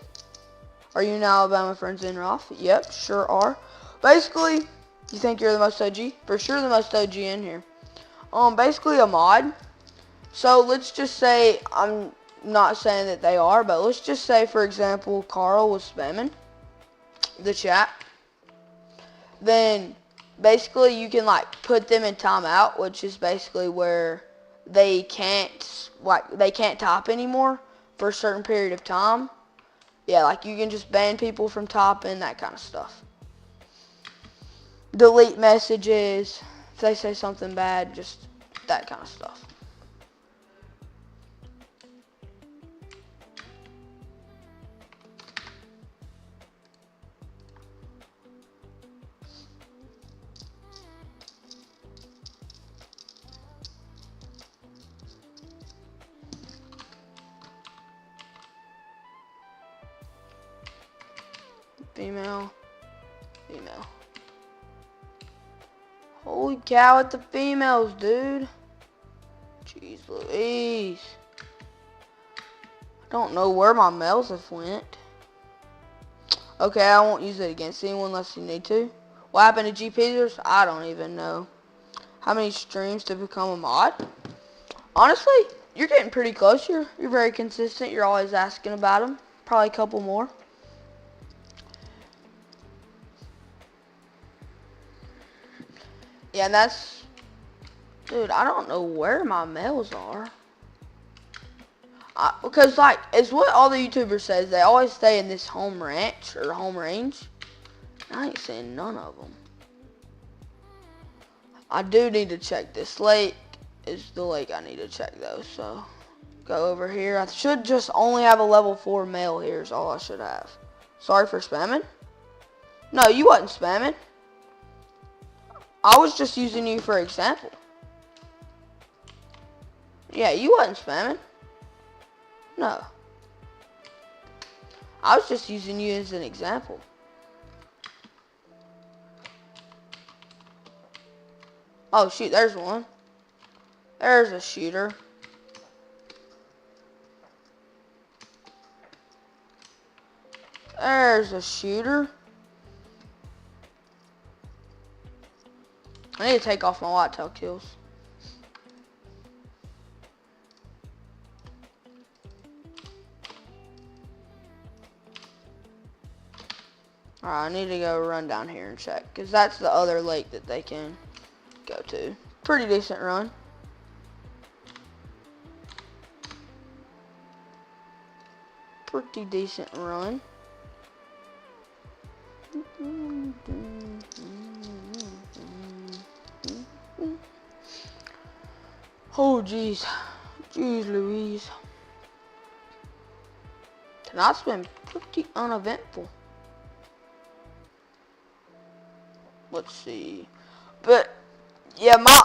Are you an Alabama friends in Ralph? Yep, sure are. Basically, you think you're the most OG? For sure the most OG in here. Basically a mod. So let's just say, I'm not saying that they are, but let's just say, for example, Carl was spamming the chat. Then basically you can like put them in timeout, which is basically where they can't top anymore for a certain period of time. Yeah, like you can just ban people from topping, that kind of stuff. Delete messages if they say something bad, just that kind of stuff. Female. Holy cow at the females, dude. Jeez Louise. I don't know where my males have went. Okay, I won't use it against anyone unless you need to. What happened to GPers? I don't even know. How many streams to become a mod? Honestly, you're getting pretty close. You're very consistent. You're always asking about them. Probably a couple more. Yeah, and that's... Dude, I don't know where my males are. Because, like, it's what all the YouTubers says. They always stay in this home ranch or home range. I ain't seeing none of them. I do need to check this lake. Is the lake I need to check, though. So, go over here. I should just only have a level 4 male here is all I should have. Sorry for spamming. No, you wasn't spamming. I was just using you for example. Yeah, you wasn't spamming. No. I was just using you as an example. Oh, shoot, there's one. There's a shooter. There's a shooter. I need to take off my whitetail kills. Alright, I need to go run down here and check. Because that's the other lake that they can go to. Pretty decent run. Pretty decent run. Oh, jeez. Jeez Louise. Tonight's been pretty uneventful. Let's see. But, yeah, my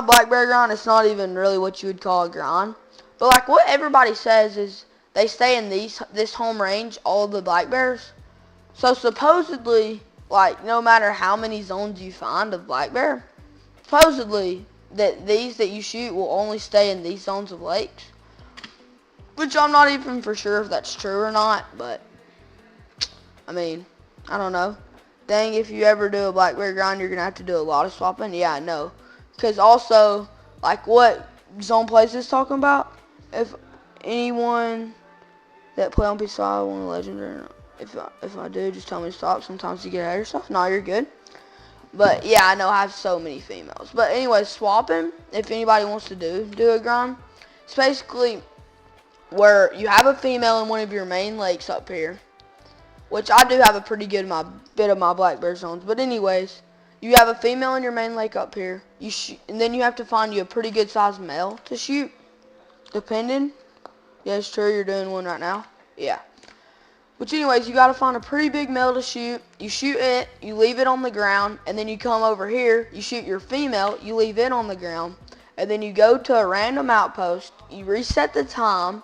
black bear grind is not even really what you would call a grind. But, like, what everybody says is they stay in this home range, all the black bears. So, supposedly, like, no matter how many zones you find of black bear, supposedly that these that you shoot will only stay in these zones of lakes. Which I'm not even for sure if that's true or not, but, I mean, I don't know. Dang, if you ever do a black bear grind, you're going to have to do a lot of swapping. Yeah, I know. Because also, like what Zone Plays is talking about, if anyone that play on PC I want a legendary. If I do, just tell me to stop. Sometimes you get ahead of yourself. No, you're good. But yeah, I know I have so many females. But anyway, swapping, if anybody wants to do a grind, it's basically where you have a female in one of your main lakes up here, which I do have a pretty good bit of my black bear zones. But anyways, you have a female in your main lake up here. And then you have to find you a pretty good sized male to shoot, depending. Yeah, it's true. You're doing one right now. Yeah. Which anyways, you gotta find a pretty big male to shoot. You shoot it, you leave it on the ground, and then you come over here, you shoot your female, you leave it on the ground, and then you go to a random outpost, you reset the time,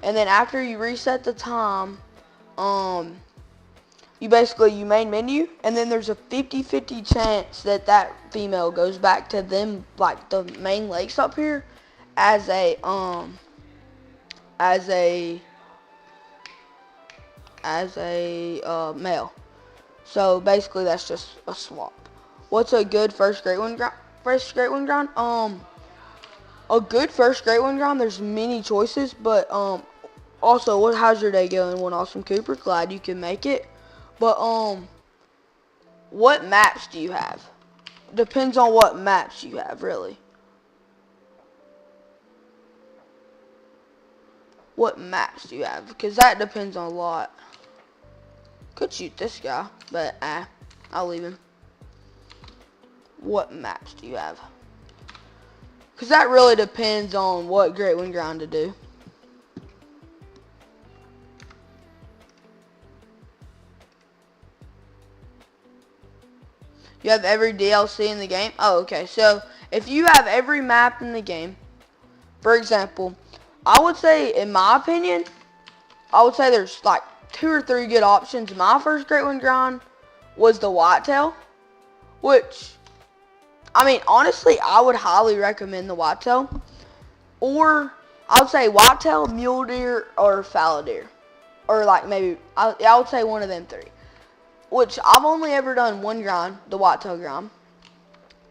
and then after you reset the time, you main menu, and then there's a 50-50 chance that that female goes back to them, like the main lakes up here, as a male. So basically that's just a swap. What's a good first great one ground? A good first great one ground, there's many choices, but also how's your day going? One awesome Cooper, glad you can make it. But what maps do you have? Depends on what maps you have, really. What maps do you have? Because that depends on a lot. Could shoot this guy, but I'll leave him. What maps do you have? Because that really depends on what great one ground to do. You have every DLC in the game? Oh, okay. So, if you have every map in the game, for example, I would say, in my opinion, there's like 2 or 3 good options. My first great one grind was the Whitetail, which, I mean, honestly, I would highly recommend the Whitetail. Or, I would say Whitetail, Mule Deer, or Fallow Deer. Or like maybe, I would say one of them 3. Which, I've only ever done one grind, the Whitetail grind.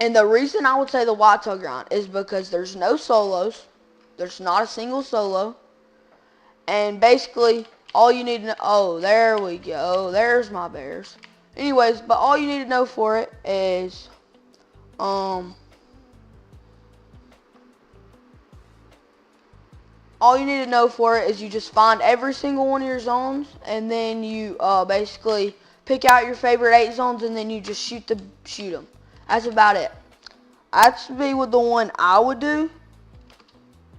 And the reason I would say the Whitetail grind is because there's no solos. There's not a single solo. And basically, all you need to know, oh, there we go. There's my bears. Anyways, but all you need to know for it is, all you need to know for it is you just find every single one of your zones, and then you basically pick out your favorite 8 zones, and then you just shoot them. That's about it. That's be with the one I would do.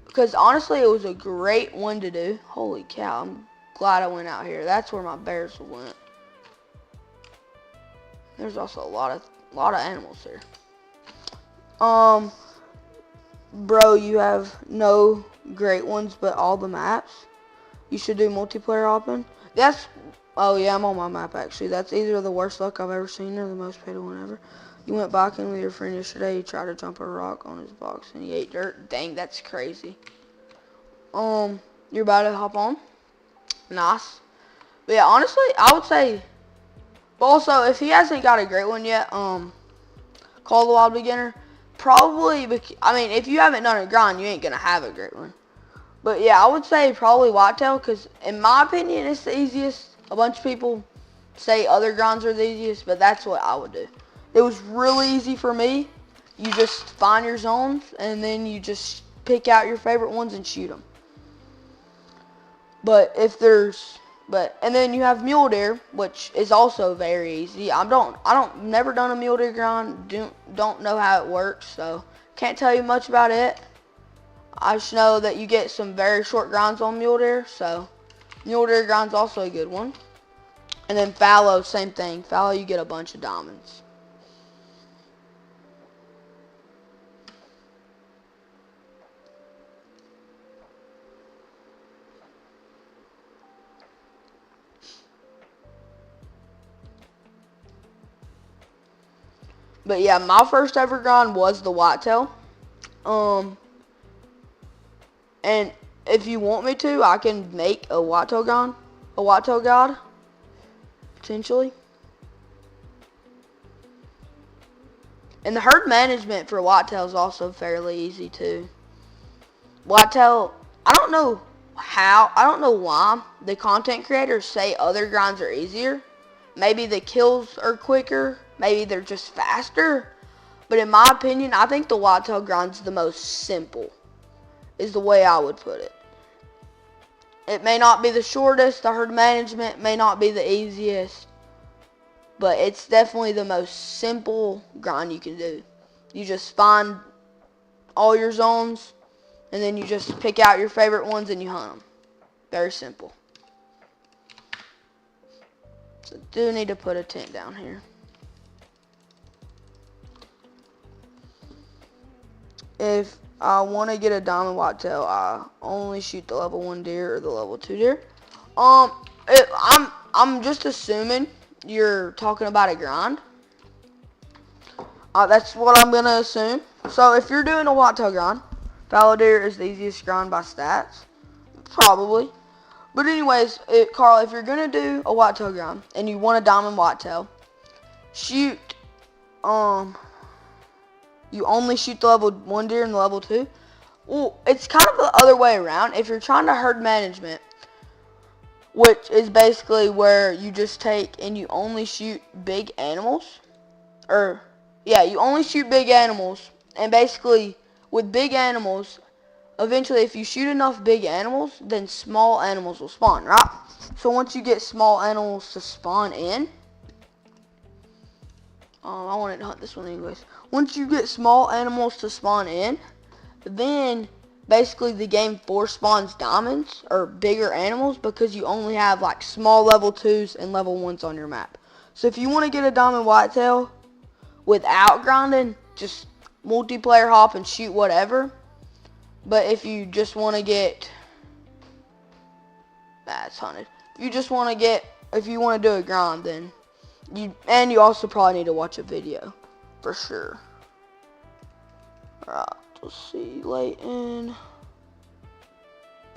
Because honestly, it was a great one to do. Holy cow, I'm glad I went out here. That's where my bears went. There's also a lot of animals here. Bro, you have no great ones, but all the maps. You should do multiplayer open. Oh yeah, I'm on my map actually. That's either the worst luck I've ever seen or the most paid one ever. You went biking with your friend yesterday. You tried to jump a rock on his box and he ate dirt. Dang, that's crazy. You're about to hop on. Nice. But yeah, honestly, I would say. But also, if he hasn't got a great one yet, Call the Wild Beginner, probably. I mean, if you haven't done a grind, you ain't gonna have a great one. But yeah, I would say probably Whitetail, because in my opinion, it's the easiest. A bunch of people say other grinds are the easiest, but that's what I would do. It was really easy for me. You just find your zones, and then you just pick out your favorite ones and shoot them. And then you have Mule Deer, which is also very easy. Never done a Mule Deer grind. Don't know how it works, so can't tell you much about it. I just know that you get some very short grinds on Mule Deer, so Mule Deer grind's also a good one. And then Fallow, same thing. Fallow, you get a bunch of diamonds. But yeah, my first ever grind was the Whitetail. And if you want me to, I can make a Whitetail guide, potentially. And the herd management for Whitetail is also fairly easy too. Whitetail, I don't know I don't know why the content creators say other grinds are easier. Maybe the kills are quicker. Maybe they're just faster. But in my opinion, I think the whitetail grind's the most simple, is the way I would put it. It may not be the shortest. The herd management may not be the easiest. But it's definitely the most simple grind you can do. You just find all your zones, and then you just pick out your favorite ones and you hunt them. Very simple. So do need to put a tent down here. If I want to get a diamond whitetail, I only shoot the level 1 deer or the level 2 deer. I'm just assuming you're talking about a grind. That's what I'm gonna assume. So if you're doing a whitetail grind, fallow deer is the easiest grind by stats, probably. But anyways, Carl, if you're gonna do a whitetail grind and you want a diamond whitetail, shoot. You only shoot the level 1 deer and the level 2. Well, it's kind of the other way around. If you're trying to herd management, which is basically where you just take and you only shoot big animals, you only shoot big animals, and basically with big animals, eventually if you shoot enough big animals, then small animals will spawn, right? So once you get small animals to spawn in, I wanted to hunt this one anyways. Once you get small animals to spawn in, then basically the game force spawns diamonds or bigger animals because you only have like small level 2s and level 1s on your map. So if you want to get a diamond whitetail without grinding, just multiplayer hop and shoot whatever. But if you just want to get, it's hunted. If you want to do a grind, then you also probably need to watch a video for sure. Alright, let's see, late in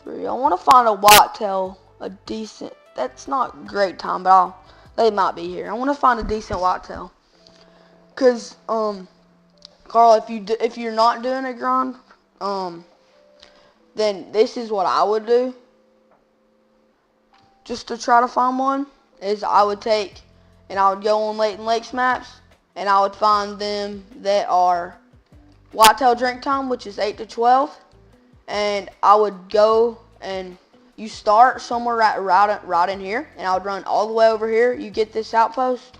3. I want to find a whitetail, a decent. That's not great time, but they might be here. I want to find a decent whitetail. Cause Carl, if you're not doing a grind, then this is what I would do. Just to try to find one, is I would take and I would go on Leighton Lakes maps, and I would find them that are whitetail drink time, which is 8 to 12, and I would go and you start somewhere right in here, and I would run all the way over here. You get this outpost,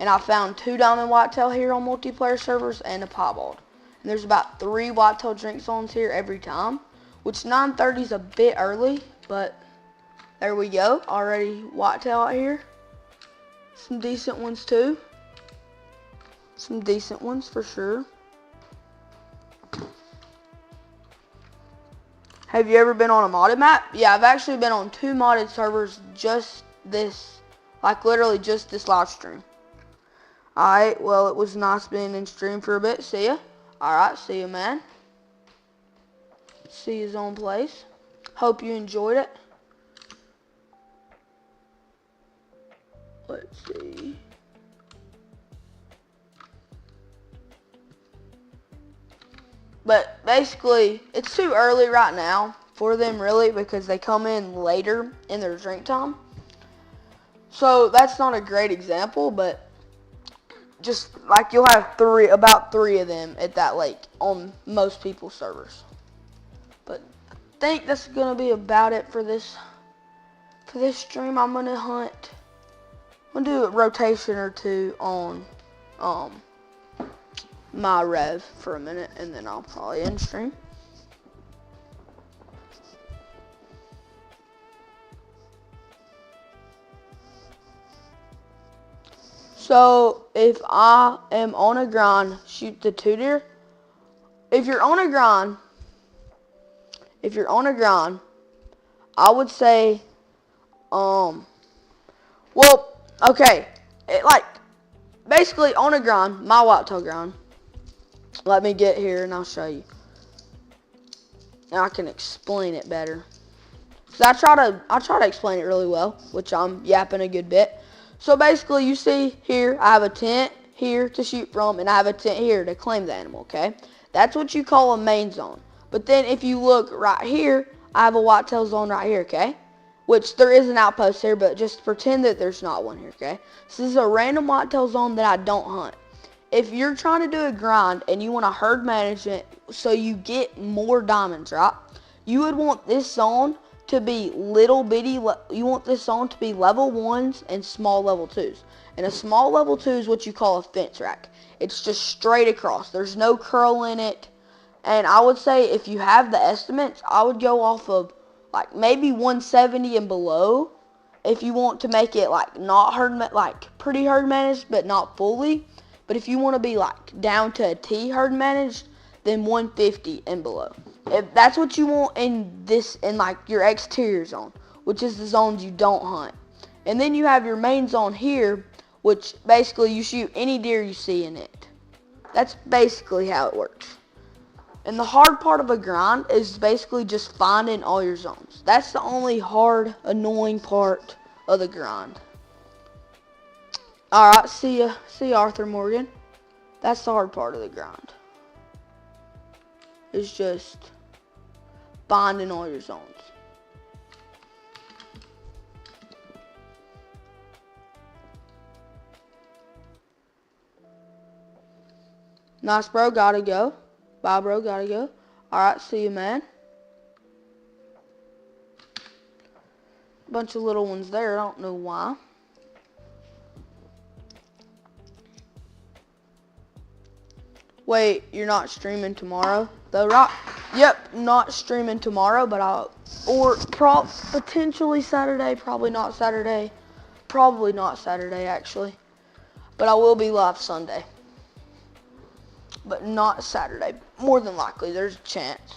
and I found 2 diamond whitetail here on multiplayer servers and a piebald. And there's about 3 whitetail drink zones here every time, which 9:30 is a bit early, but there we go. Already whitetail out here. Some decent ones too. Some decent ones for sure. Have you ever been on a modded map? Yeah, I've actually been on 2 modded servers just this, like literally just this live stream. Alright, well it was nice being in stream for a bit. See ya. Alright, see ya, man. See his own place. Hope you enjoyed it. Let's see. But basically, it's too early right now for them really, because they come in later in their drink time. So that's not a great example, but just like you'll have about 3 of them at that lake on most people's servers. But I think that's gonna be about it for this stream. I'm gonna do a rotation or 2 on my rev for a minute, and then I'll probably end stream. So if I am on a grind, shoot the 2 deer. If you're on a grind, I would say, well, okay, basically on a grind, my whitetail grind. Let me get here and I'll show you. Now I can explain it better. So I try to explain it really well, which I'm yapping a good bit. So basically, you see here, I have a tent here to shoot from, and I have a tent here to claim the animal, okay? That's what you call a main zone. But then if you look right here, I have a whitetail zone right here, okay? Which there is an outpost here, but just pretend that there's not one here, okay? So this is a random whitetail zone that I don't hunt. If you're trying to do a grind and you want to herd management so you get more diamonds, right? You would want this zone to be little bitty, you want this zone to be level 1s and small level 2s. And a small level 2 is what you call a fence rack. It's just straight across. There's no curl in it. And I would say if you have the estimates, I would go off of like maybe 170 and below if you want to make it like not like pretty herd managed but not fully. But if you want to be like down to a T herd managed, then 150 and below. If that's what you want in like your exterior zone, which is the zones you don't hunt. And then you have your main zone here, which basically you shoot any deer you see in it. That's basically how it works. And the hard part of a grind is basically just finding all your zones. That's the only hard, annoying part of the grind. Alright, see ya, Arthur Morgan. That's the hard part of the grind. It's just finding all your zones. Nice, bro, gotta go. Bye, bro, gotta go. Alright, see you, man. Bunch of little ones there, I don't know why. Wait, you're not streaming tomorrow? Though, right? Yep, not streaming tomorrow, but potentially Saturday, probably not Saturday. Probably not Saturday, actually. But I will be live Sunday. But not Saturday. More than likely, there's a chance.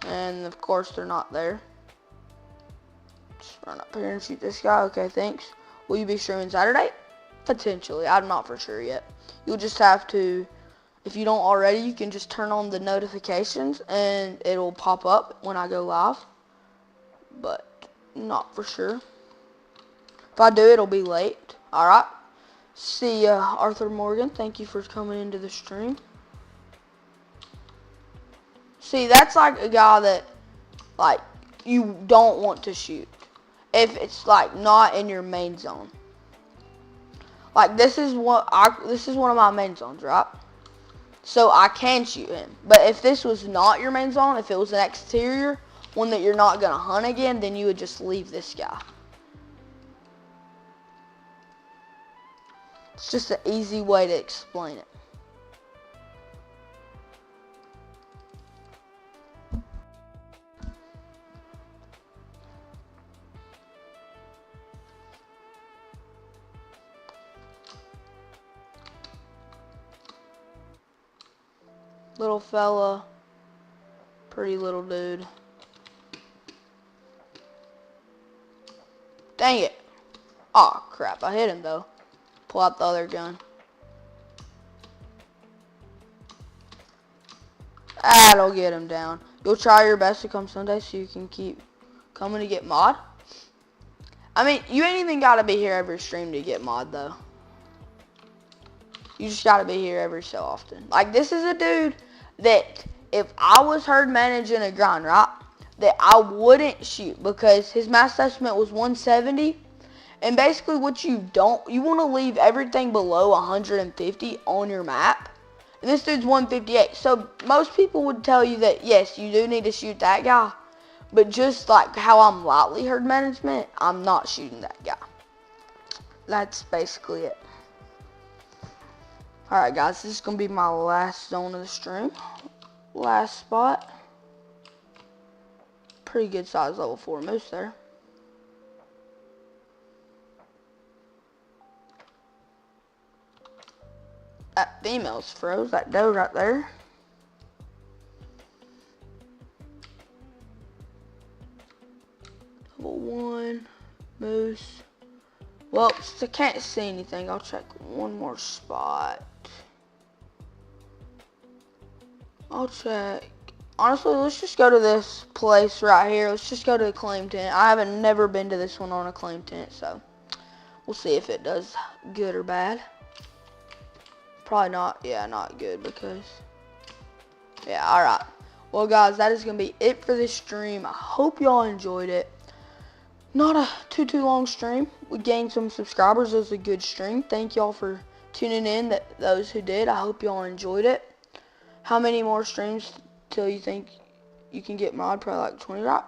And of course they're not there. Just run up here and shoot this guy. Okay, thanks. Will you be streaming Saturday? Potentially. I'm not for sure yet. You'll just have to, if you don't already, you can just turn on the notifications and it'll pop up when I go live. But not for sure. If I do, it'll be late. Alright. See ya, Arthur Morgan. Thank you for coming into the stream. See, that's like a guy that, like, you don't want to shoot. If it's, like, not in your main zone. Like, this is one of my main zones, right? So I can shoot him. But if this was not your main zone, if it was an exterior, one that you're not going to hunt again, then you would just leave this guy. It's just an easy way to explain it. Little fella, pretty little dude. Dang it. Aw, crap, I hit him though. Pull out the other gun. That'll get him down. You'll try your best to come Sunday so you can keep coming to get mod? I mean, you ain't even gotta be here every stream to get mod though. You just gotta be here every so often. Like, this is a dude that if I was herd managing a grind, right, that I wouldn't shoot because his max estimate was 170. And basically what you want to leave everything below 150 on your map. And this dude's 158. So most people would tell you that, yes, you do need to shoot that guy. But just like how I'm lightly herd management, I'm not shooting that guy. That's basically it. Alright guys, this is going to be my last zone of the stream. Last spot. Pretty good size level 4 moose there. That female's froze, that doe right there. Level 1, moose. Well, I can't see anything. I'll check one more spot. I'll check honestly, let's just go to this place right here. Let's just go to the claim tent. I haven't never been to this one on a claim tent, so we'll see if it does good or bad. Probably not. Yeah, not good because, yeah, alright. Well, guys, that is going to be it for this stream. I hope y'all enjoyed it. Not a too long stream. We gained some subscribers. It was a good stream. Thank y'all for tuning in, those who did. I hope y'all enjoyed it. How many more streams till you think you can get mod? Probably like 20, right?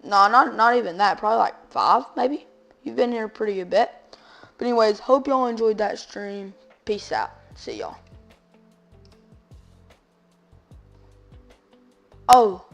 No, not even that. Probably like 5, maybe. You've been here pretty a bit. But anyways, hope y'all enjoyed that stream. Peace out. See y'all. Oh,